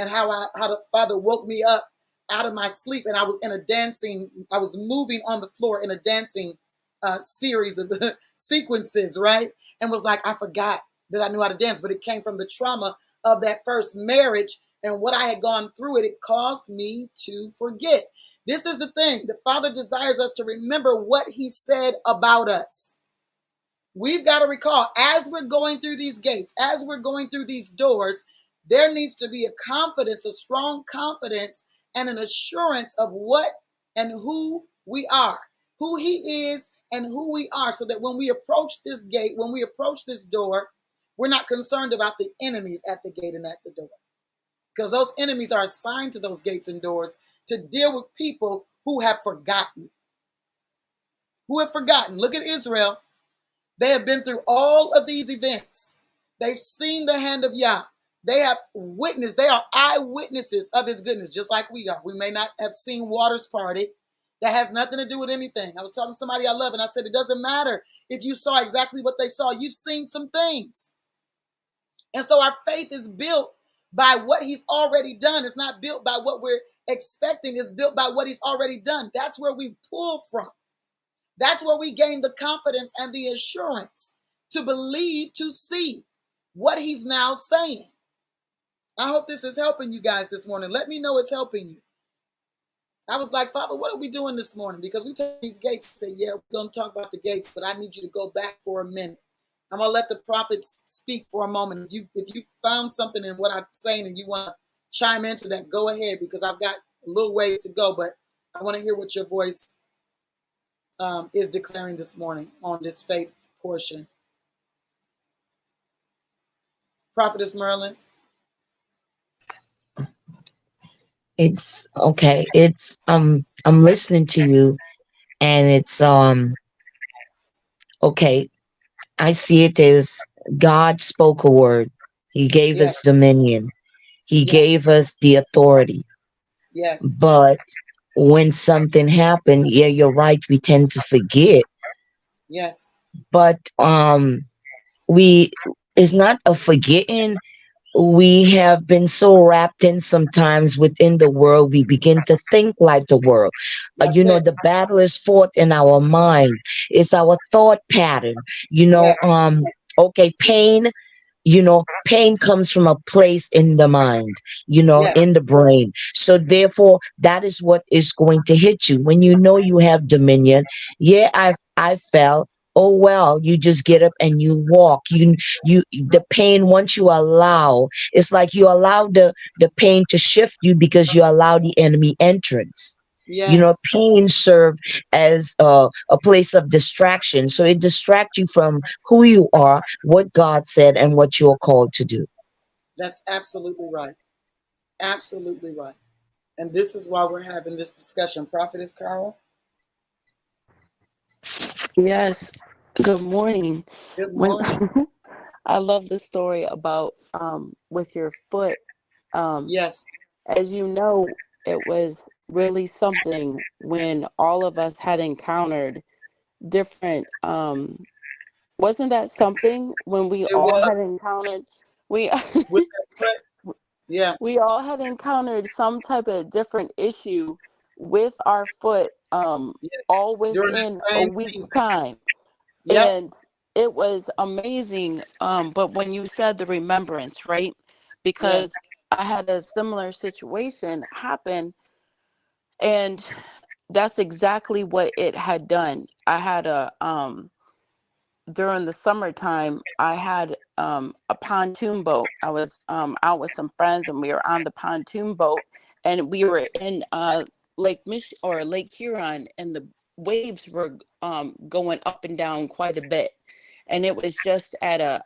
how the Father woke me up out of my sleep, and I was moving on the floor in a dancing series of sequences, right? And was like, I forgot that I knew how to dance, but it came from the trauma of that first marriage. And what I had gone through it caused me to forget. This is the thing. The Father desires us to remember what he said about us. We've got to recall, as we're going through these gates, as we're going through these doors, there needs to be a confidence, a strong confidence, and an assurance of what and who we are, who he is and who we are, so that when we approach this gate, when we approach this door, we're not concerned about the enemies at the gate and at the door. Because those enemies are assigned to those gates and doors to deal with people who have forgotten. Look at Israel. They have been through all of these events. They've seen the hand of Yah. They have witnessed. They are eyewitnesses of his goodness, just like we are. We may not have seen waters parted. That has nothing to do with anything. I was talking to somebody I love, and I said, it doesn't matter if you saw exactly what they saw. You've seen some things. And so our faith is built by what he's already done. It's not built by what we're expecting. It's built by what he's already done. That's where we pull from. That's where we gain the confidence and the assurance to believe, to see what he's now saying. I hope this is helping you guys this morning. Let me know it's helping you. I was like, Father, what are we doing this morning? Because we take these gates and say, yeah, we're going to talk about the gates, but I need you to go back for a minute. I'm going to let the prophets speak for a moment. If you found something in what I'm saying and you want to chime into that, go ahead, because I've got a little ways to go, but I want to hear what your voice is declaring this morning on this faith portion. Prophetess Merlin. It's okay. I'm listening to you, and it's okay. I see it as God spoke a word. He gave Yes, us dominion. He yes, gave us the authority. yes, But when something happened, yeah, you're right, we tend to forget. yes, But we it's not a forgetting. We have been so wrapped in sometimes within the world, we begin to think like the world. that's it. The battle is fought in our mind. It's our thought pattern. Yes, Okay, pain comes from a place in the mind, yes, in the brain. So therefore, that is what is going to hit you when you know you have dominion. Yeah, I fell. Oh well, you just get up and you walk. The pain, once you allow, it's like you allow the pain to shift you because you allow the enemy entrance. yes, Pain serve as a place of distraction. So it distracts you from who you are, what God said, and what you're called to do. that's absolutely right. Absolutely right. And this is why we're having this discussion. Prophetess Carol, Yes. Good morning. good When morning. I love the story about with your foot. Um Yes, as you know, it was really something when all of us had encountered different wasn't that something when we it all was had encountered we with that foot. Yeah, we all had encountered some type of different issue with our foot yeah. all During within that a same week's season. time. Yep. And it was amazing. But when you said the remembrance, right? Yes. Because I had a similar situation happen, and that's exactly what it had done. I had a during the summertime, I had a pontoon boat. I was out with some friends, and we were on the pontoon boat, and we were in Lake Huron, and the waves were going up and down quite a bit, and it was just at a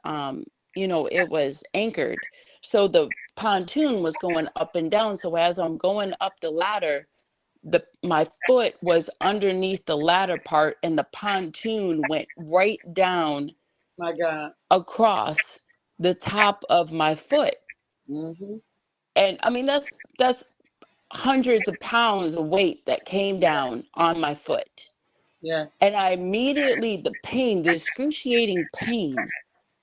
it was anchored, so the pontoon was going up and down. So as I'm going up the ladder, my foot was underneath the ladder part, and the pontoon went right down My God. across the top of my foot. Mm-hmm. And I mean, that's hundreds of pounds of weight that came down on my foot. Yes. And I immediately, the excruciating pain,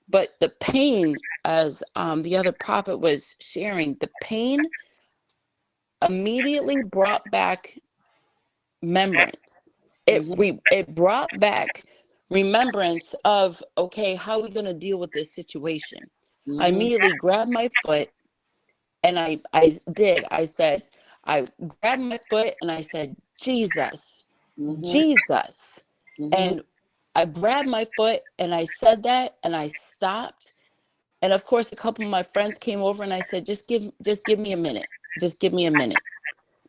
but the pain, as the other prophet was sharing, the pain immediately brought back remembrance. Mm-hmm. It brought back remembrance of, okay, how are we going to deal with this situation? I Mm-hmm. immediately grabbed my foot, and I said, I grabbed my foot and I said, Jesus, Mm-hmm. Jesus. Mm-hmm. And I grabbed my foot and I said that, and I stopped. And of course, a couple of my friends came over, and I said, just give me a minute. Just give me a minute.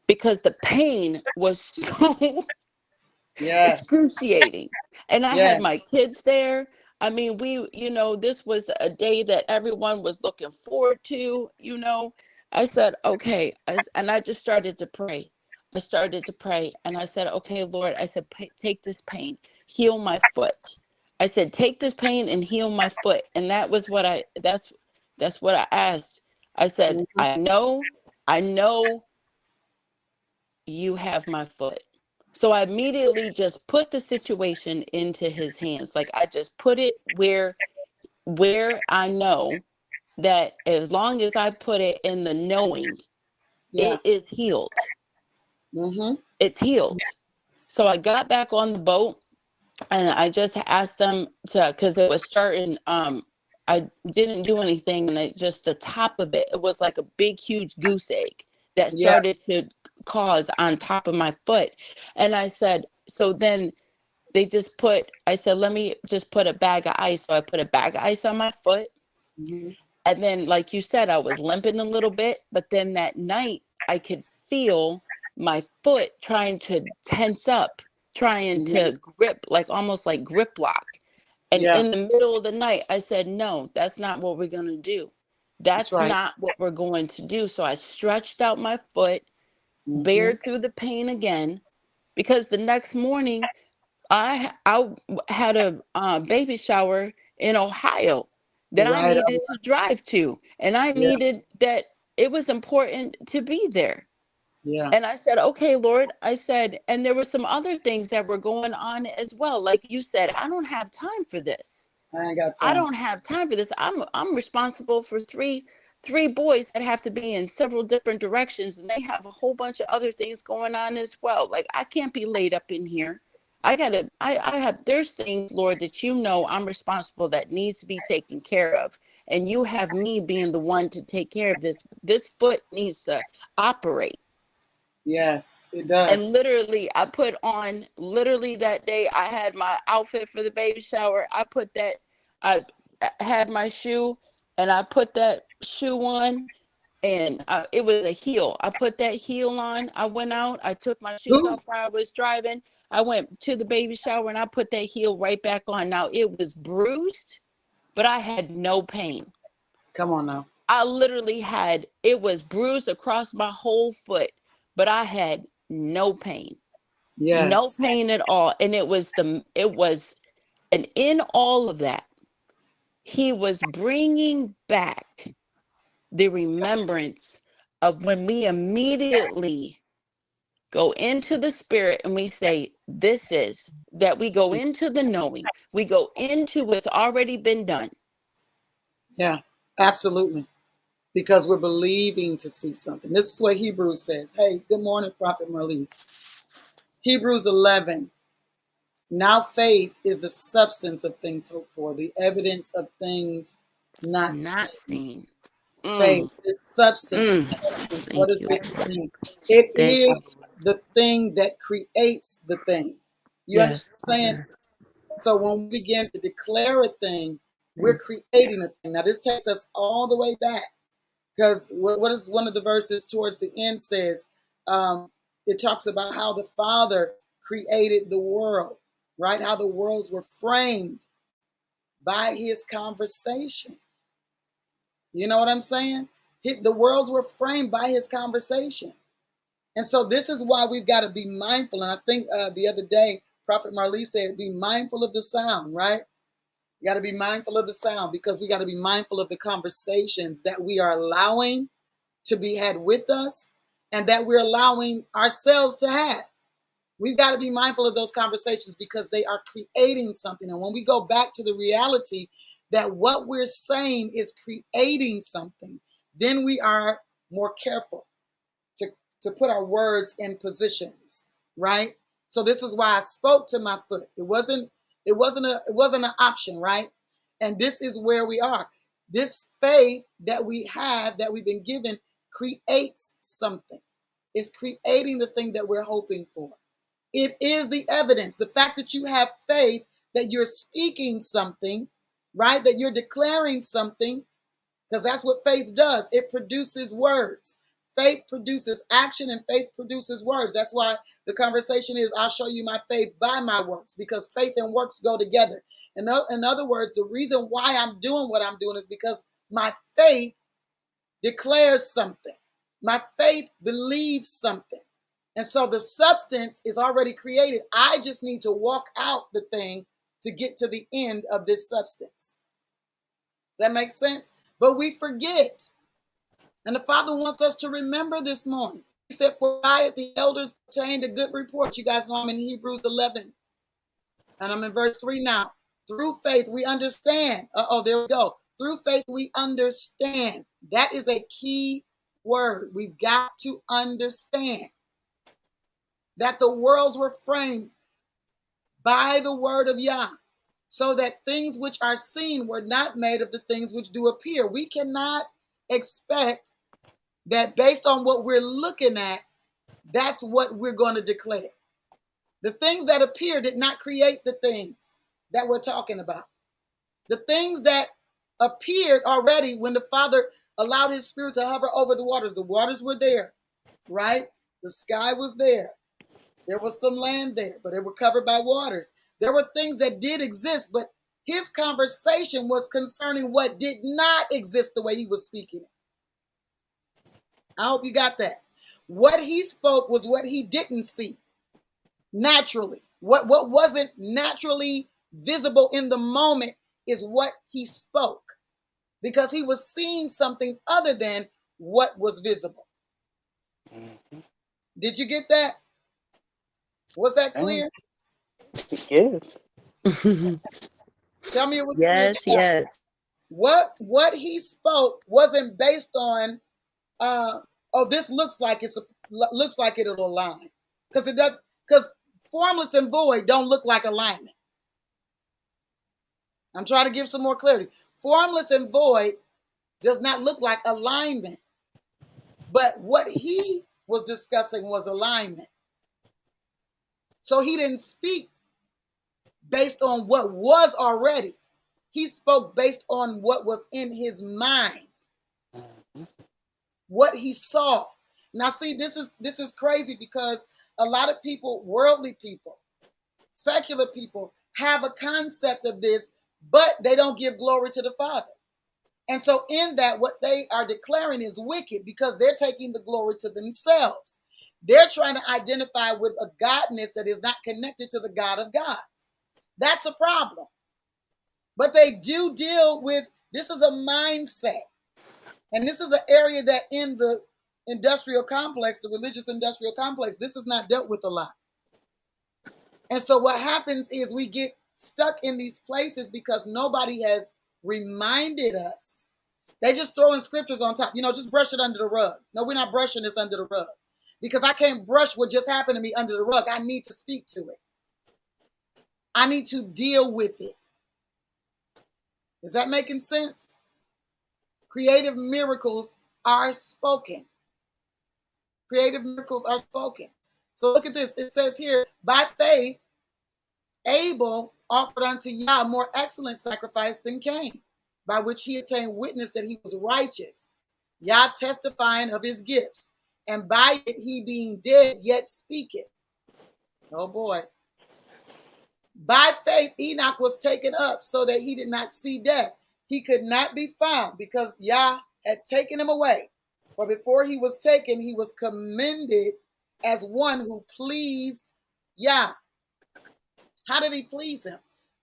Because the pain was so Yeah. excruciating. And I Yeah. had my kids there. I mean, this was a day that everyone was looking forward to. I said, okay. And I just started to pray. I started to pray, and I said, okay, Lord, I said, take this pain, heal my foot. I said, take this pain and heal my foot. And that's what I asked. I said, Mm-hmm. I know you have my foot. So I immediately just put the situation into his hands. Like I just put it where I know. that as long as I put it in the knowing, Yeah. it is healed. Mm-hmm. It's healed. So I got back on the boat and I just asked them to, because it was starting, I didn't do anything, and it just, the top of it was like a big huge goose egg that Yeah. started to cause on top of my foot. And I said, so then they just put, I said, let me just put a bag of ice. So I put a bag of ice on my foot. Mm-hmm. And then, like you said, I was limping a little bit, but then that night I could feel my foot trying to tense up, trying Mm-hmm. to grip, like almost like grip lock. And Yeah. in the middle of the night, I said, no, that's not what we're going to do. That's That's right. not what we're going to do. So I stretched out my foot, Mm-hmm. bared through the pain again, because the next morning I had a baby shower in Ohio that I Right. needed to drive to, and I Yeah. needed that. It was important to be there. Yeah. And I said, okay, Lord, I said, and there were some other things that were going on as well. Like you said, I don't have time for this. I ain't got I time. don't have time for this. I'm responsible for three boys that have to be in several different directions, and they have a whole bunch of other things going on as well. Like, I can't be laid up in here. I have, there's things, Lord, that you know I'm responsible that needs to be taken care of. And you have me being the one to take care of this. This foot needs to operate. Yes, it And does. literally, I put on, literally that day, I had my outfit for the baby shower. I had my shoe, and I put that shoe on, and it was a heel. I put that heel on. I went out. I took my shoes Ooh, off while I was driving. I went to the baby shower, and I put that heel right back on. Now, it was bruised, but I had no pain. come on now. I literally had, it was bruised across my whole foot, but I had no pain. No Yes. pain at all. And and in all of that, he was bringing back the remembrance of when we immediately go into the spirit and we say, this is, that we go into the knowing, we go into what's already been done. Yeah, absolutely. Because we're believing to see something. This is what Hebrews says. Hey, good morning, Prophet Marlise. Hebrews 11. Now faith is the substance of things hoped for, the evidence of things not Not seen. seen. Faith Mm, is substance. Substance. What Thank does you. this mean? It Thank is you. the thing that creates the thing. You Yes. understand? So when we begin to declare a thing, we're Mm. creating a thing. Now this takes us all the way back, because what is one of the verses towards the end says? It talks about how the Father created the world, right? How the worlds were framed by His conversation. You know what I'm saying? The worlds were framed by His conversation. And so this is why we've got to be mindful. And I think the other day, Prophet Marley said, be mindful of the sound, right? You got to be mindful of the sound, because we got to be mindful of the conversations that we are allowing to be had with us and that we're allowing ourselves to have. We've got to be mindful of those conversations, because they are creating something. And when we go back to the reality that what we're saying is creating something, then we are more careful to, to put our words in positions, right? So this is why I spoke to my foot. It wasn't an option, right? And this is where we are. This faith that we have, that we've been given, creates something. It's creating the thing that we're hoping for. It is the evidence. The fact that you have faith, that you're speaking something, right? That you're declaring something, because that's what faith does. It produces words. Faith produces action, and faith produces words. That's why the conversation is, I'll show you my faith by my works, because faith and works go together. In other words, the reason why I'm doing what I'm doing is because my faith declares something. My faith believes something. And so the substance is already created. I just need to walk out the thing to get to the end of this substance. Does that make sense? But we forget. And the Father wants us to remember this morning. He said, for I, the elders, obtained a good report. You guys know I'm in Hebrews 11. And I'm in verse 3 now. Through faith, we understand. There we go. Through faith, we understand. That is a key word. We've got to understand that the worlds were framed by the word of Yah, so that things which are seen were not made of the things which do appear. We cannot expect that based on what we're looking at, that's what we're going to declare. The things that appear did not create the things that we're talking about. The things that appeared already when the Father allowed his spirit to hover over the waters were there, right? The sky was there. There was some land there, but they were covered by waters. There were things that did exist, but his conversation was concerning what did not exist the way he was speaking it. I hope you got that. What he spoke was what he didn't see naturally. What wasn't naturally visible in the moment is what he spoke, because he was seeing something other than what was visible. Mm-hmm. Did you get that? Was that clear? Yes. Tell me it was clear. Yes, yes. What he spoke wasn't based on this looks like it'll align, because it does, because formless and void don't look like alignment. I'm trying to give some more clarity. Formless and void does not look like alignment, but what he was discussing was alignment. So he didn't speak based on what was already. He spoke based on what was in his mind, what he saw. Now, see, this is crazy, because a lot of people, worldly people, secular people, have a concept of this, but they don't give glory to the Father. And so in that, what they are declaring is wicked, because they're taking the glory to themselves. They're trying to identify with a godness that is not connected to the God of gods. That's a problem. But they do deal with, this is a mindset. And this is an area that in the industrial complex, the religious industrial complex, this is not dealt with a lot. And so what happens is we get stuck in these places because nobody has reminded us. They just throw in scriptures on top, just brush it under the rug. No, we're not brushing this under the rug, because I can't brush what just happened to me under the rug. I need to speak to it. I need to deal with it. Is that making sense? Creative miracles are spoken. Creative miracles are spoken. So look at this. It says here, by faith, Abel offered unto Yah a more excellent sacrifice than Cain, by which he obtained witness that he was righteous, Yah testifying of his gifts, and by it he being dead yet speaketh. Oh boy. By faith Enoch was taken up, so that he did not see death. He could not be found, because Yah had taken him away. For before he was taken, he was commended as one who pleased Yah. How did he please him?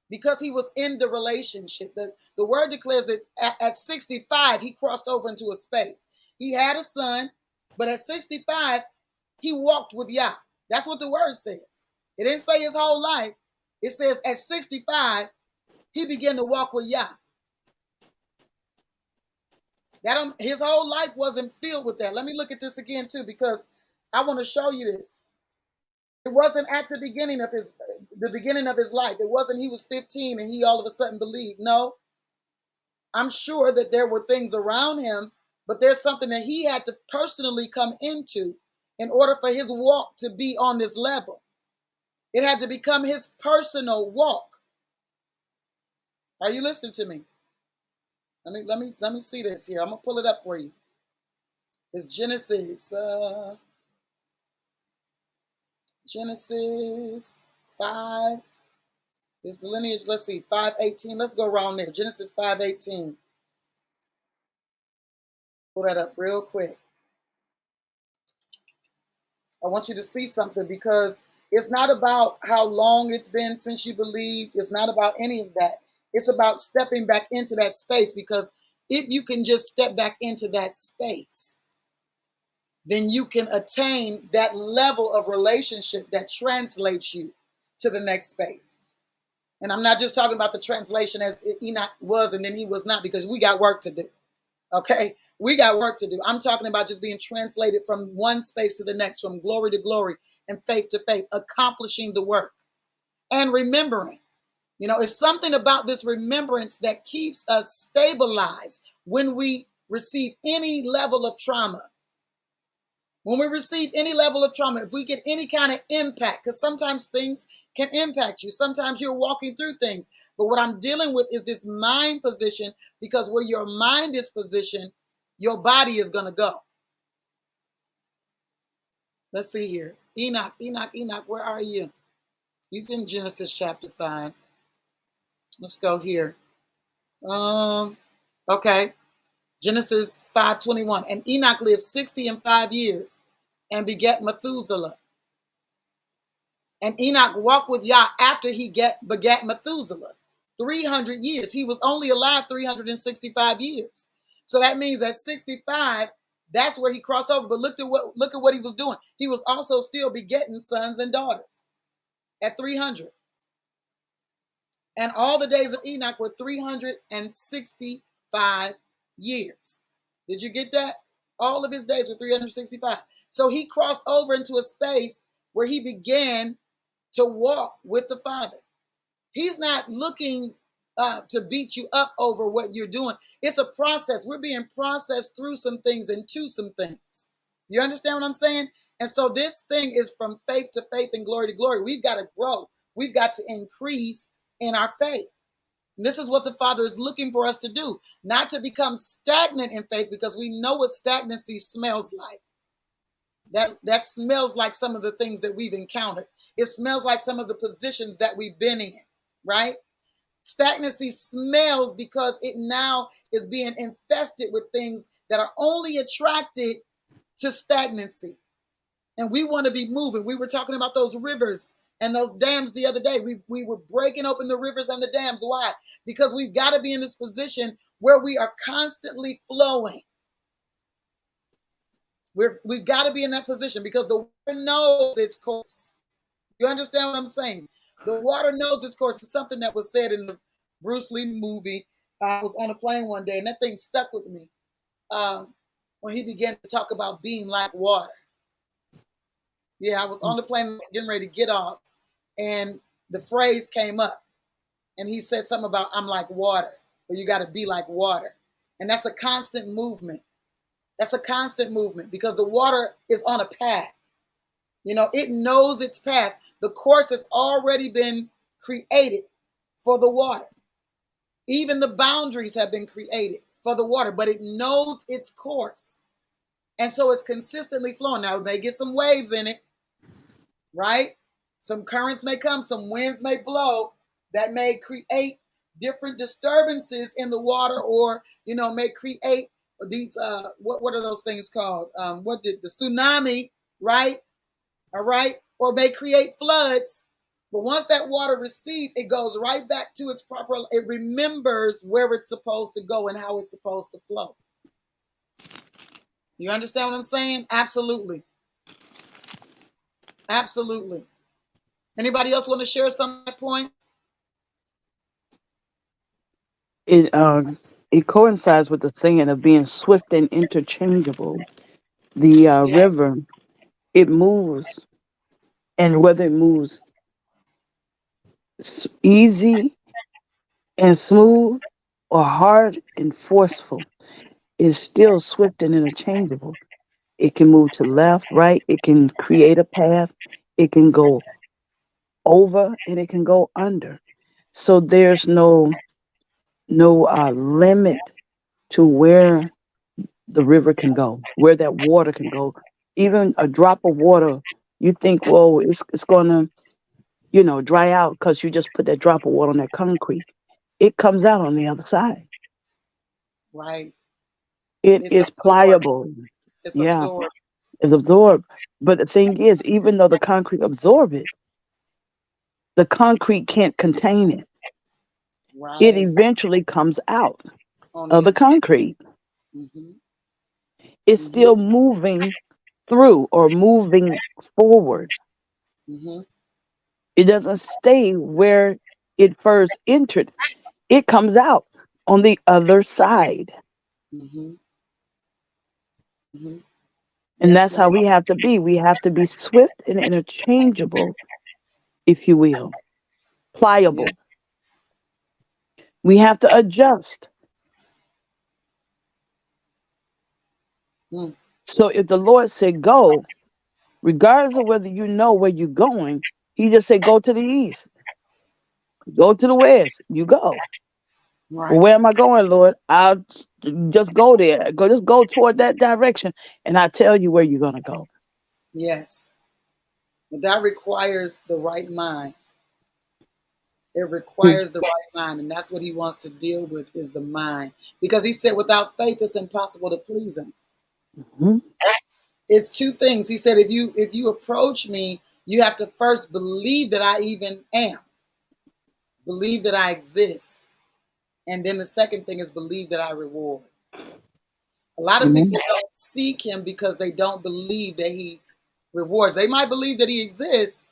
Because he was in the relationship. The word declares that at 65, he crossed over into a space. He had a son, but at 65, he walked with Yah. That's what the word says. It didn't say his whole life. It says at 65, he began to walk with Yah. His whole life wasn't filled with that. Let me look at this again too, because I want to show you this. It wasn't at the beginning of his life. It wasn't he was 15 and he all of a sudden believed. No, I'm sure that there were things around him, but there's something that he had to personally come into in order for his walk to be on this level. It had to become his personal walk. Are you listening to me? Let me see this here. I'm gonna pull it up for you. It's Genesis 5 is the lineage. Let's see, 5:18. Let's go around there. Genesis 5:18. Pull that up real quick. I want you to see something, because it's not about how long it's been since you believed. It's not about any of that. It's about stepping back into that space, because if you can just step back into that space, then you can attain that level of relationship that translates you to the next space. And I'm not just talking about the translation as Enoch was and then he was not, because we got work to do. Okay, we got work to do. I'm talking about just being translated from one space to the next, from glory to glory and faith to faith, accomplishing the work and remembering. It's something about this remembrance that keeps us stabilized when we receive any level of trauma. When we receive any level of trauma, if we get any kind of impact, because sometimes things can impact you. Sometimes you're walking through things. But what I'm dealing with is this mind position, because where your mind is positioned, your body is going to go. Let's see here. Enoch, where are you? He's in Genesis chapter 5. Let's go here. Okay. Genesis 5:21. And Enoch lived 60 and 5 years and begat Methuselah. And Enoch walked with Yah after he begat Methuselah 300 years. He was only alive 365 years. So that means at 65, that's where he crossed over. But look at what he was doing. He was also still begetting sons and daughters at 300. And all the days of Enoch were 365 years. Did you get that? All of his days were 365. So he crossed over into a space where he began to walk with the Father. He's not looking to beat you up over what you're doing. It's a process. We're being processed through some things and to some things. You understand what I'm saying? And so this thing is from faith to faith and glory to glory. We've got to grow. We've got to increase in our faith. And this is what the Father is looking for us to do, not to become stagnant in faith, because we know what stagnancy smells like. That smells like some of the things that we've encountered. It smells like some of the positions that we've been in, right? Stagnancy smells because it now is being infested with things that are only attracted to stagnancy. And we want to be moving. We were talking about those rivers and those dams the other day. We were breaking open the rivers and the dams. Why? Because we've got to be in this position where we are constantly flowing. We've got to be in that position because the water knows its course. You understand what I'm saying? The water knows its course. It's something that was said in the Bruce Lee movie. I was on a plane one day, and that thing stuck with me when he began to talk about being like water. Yeah, I was on the plane getting ready to get off, and the phrase came up, and he said something about I'm like water, or you got to be like water. And that's a constant movement. That's a constant movement because the water is on a path. It knows its path. The course has already been created for the water. Even the boundaries have been created for the water, but it knows its course. And so it's consistently flowing. Now, it may get some waves in it, right? Some currents may come, some winds may blow that may create different disturbances in the water, or, may create these, what are those things called? What did the tsunami, right? All right. Or may create floods. But once that water recedes, it goes right back to its proper, it remembers where it's supposed to go and how it's supposed to flow. You understand what I'm saying? Absolutely. Absolutely. Anybody else want to share some point? It coincides with the saying of being swift and interchangeable. The Yeah. river, it moves, and whether it moves easy and smooth or hard and forceful, it's still swift and interchangeable. It can move to left, right. It can create a path. It can go over and it can go under. So there's no limit to where the river can go, where that water can go. Even a drop of water, you think, well, it's gonna, dry out because you just put that drop of water on that concrete. It comes out on the other side. Right. It It's is absorbed. pliable. It's Yeah, absorbed. it's absorbed. But the thing is, even though the concrete absorb it, the concrete can't contain it. It Right. eventually comes out On of the the other side. concrete. Mm-hmm. It's Mm-hmm. still moving through or moving forward. Mm-hmm. It doesn't stay where it first entered, it comes out on the other side. Mm-hmm. Mm-hmm. And Yes, that's how ma'am. we have to be. We have to be swift and interchangeable, if you will, Yeah. pliable. We have to adjust. Mm. So if the Lord said go, regardless of whether you know where you're going, He just said go to the east, go to the west, you go. Well, Right. where am I going, Lord? I'll just go there. Just go toward that direction, and I tell you where you're gonna go. Yes. But that requires the right mind. It requires the right mind, and that's what he wants to deal with is the mind. Because he said without faith it's impossible to please him. Mm-hmm. It's two things. He said if you approach me, you have to first believe that I even am. Believe that I exist. And then the second thing is believe that I reward. A lot of Amen. people don't seek him because they don't believe that he rewards. They might believe that he exists,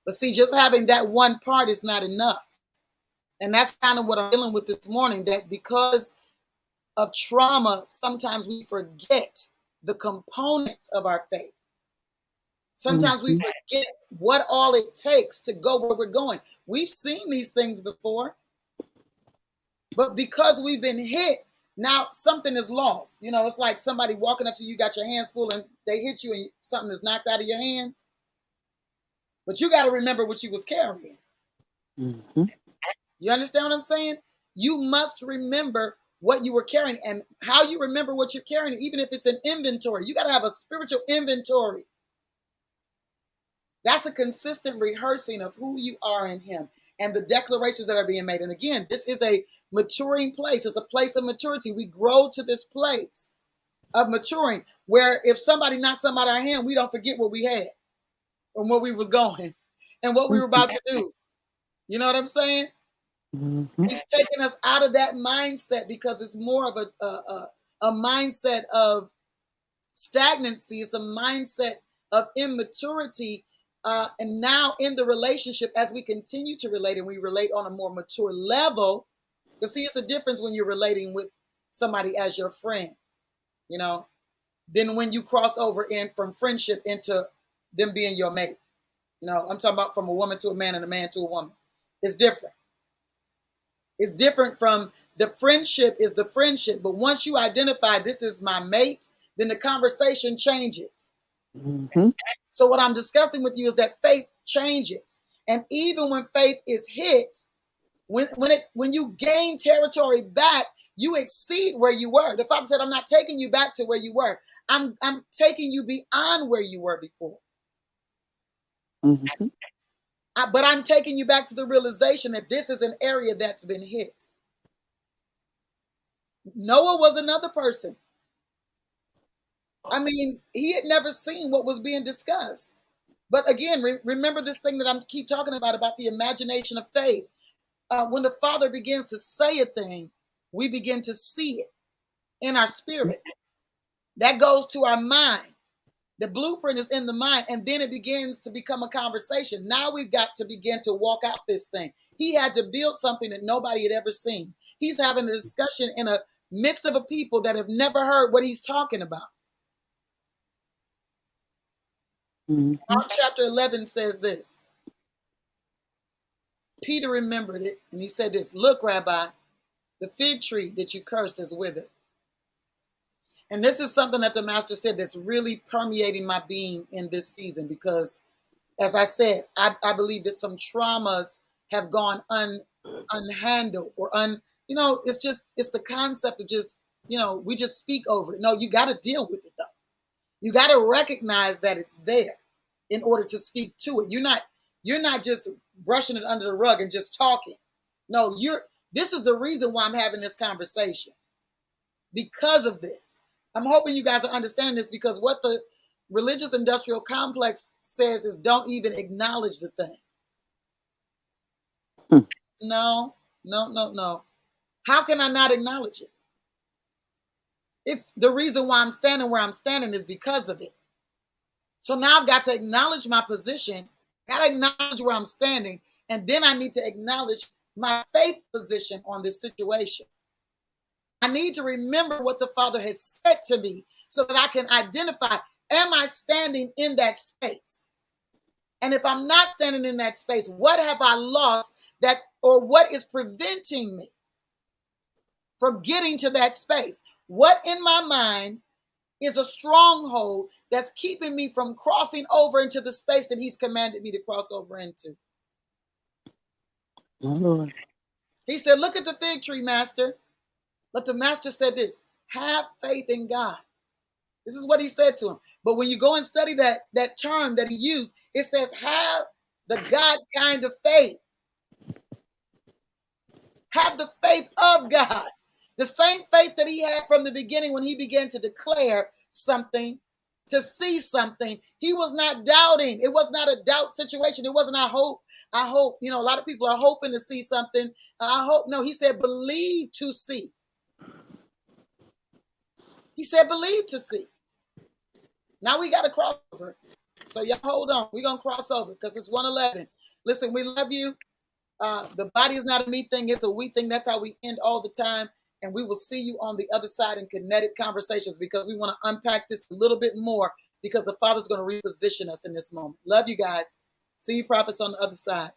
but see, just having that one part is not enough. And that's kind of what I'm dealing with this morning, that because of trauma, sometimes we forget the components of our faith. Sometimes we Mm-hmm. forget what all it takes to go where we're going. We've seen these things before, but because we've been hit, now something is lost. You know, it's like somebody walking up to you, got your hands full, and they hit you, and something is knocked out of your hands. But you got to remember what you was carrying. Mm-hmm. You understand what I'm saying? You must remember what you were carrying, and how you remember what you're carrying, even if it's an inventory. You got to have a spiritual inventory. That's a consistent rehearsing of who you are in him and the declarations that are being made. And again, this is a maturing place. It's a place of maturity. We grow to this place of maturing where if somebody knocks something out of our hand, we don't forget what we had and where we was going and what we were about to do. You know what I'm saying? Mm-hmm. He's taking us out of that mindset because it's more of a mindset of stagnancy. It's a mindset of immaturity. And now in the relationship, as we continue to relate and we relate on a more mature level, because see, it's a difference when you're relating with somebody as your friend, you know, than when you cross over in from friendship into them being your mate. You know, I'm talking about from a woman to a man and a man to a woman. It's different. It's different from the friendship is the friendship. But once you identify this is my mate, then the conversation changes. Mm-hmm. So what I'm discussing with you is that faith changes. And even when faith is hit, when you gain territory back, you exceed where you were. The Father said, I'm not taking you back to where you were. I'm taking you beyond where you were before. Mm-hmm. But I'm taking you back to the realization that this is an area that's been hit. Noah was another person. I mean, he had never seen what was being discussed. But again, remember this thing that I'm keep talking about the imagination of faith. When the Father begins to say a thing, we begin to see it in our spirit. That goes to our mind. The blueprint is in the mind, and then it begins to become a conversation. Now we've got to begin to walk out this thing. He had to build something that nobody had ever seen. He's having a discussion in a midst of a people that have never heard what he's talking about. Mm-hmm. Mark chapter 11 says this. Peter remembered it, and he said this, look, Rabbi, the fig tree that you cursed is withered. And this is something that the master said that's really permeating my being in this season because, as I said, I believe that some traumas have gone unhandled or it's the concept of just, we just speak over it. No, you got to deal with it though. You got to recognize that it's there in order to speak to it. You're not just brushing it under the rug and just talking. No, this is the reason why I'm having this conversation. Because of this. I'm hoping you guys are understanding this because what the religious industrial complex says is don't even acknowledge the thing. Hmm. No, no, no, no. How can I not acknowledge it? It's the reason why I'm standing where I'm standing is because of it. So now I've got to acknowledge my position, got to acknowledge where I'm standing, And then I need to acknowledge my faith position on this situation. I need to remember what the Father has said to me so that I can identify, am I standing in that space? And if I'm not standing in that space, what have I lost that, or what is preventing me from getting to that space? What in my mind is a stronghold that's keeping me from crossing over into the space that he's commanded me to cross over into? My Lord. He said, look at the fig tree, master. But the master said this, have faith in God. This is what he said to him. But when you go and study that term that he used, it says, have the God kind of faith. Have the faith of God. The same faith that he had from the beginning when he began to declare something, to see something. He was not doubting. It was not a doubt situation. It wasn't, I hope. You know, a lot of people are hoping to see something. I hope. No, he said, believe to see. He said, believe to see. Now we got to cross over. So y'all hold on. We're going to cross over because it's 1:11. Listen, we love you. The body is not a me thing. It's a we thing. That's how we end all the time. And we will see you on the other side in Kinetic Conversations, because we want to unpack this a little bit more, because the Father's going to reposition us in this moment. Love you guys. See you, prophets, on the other side.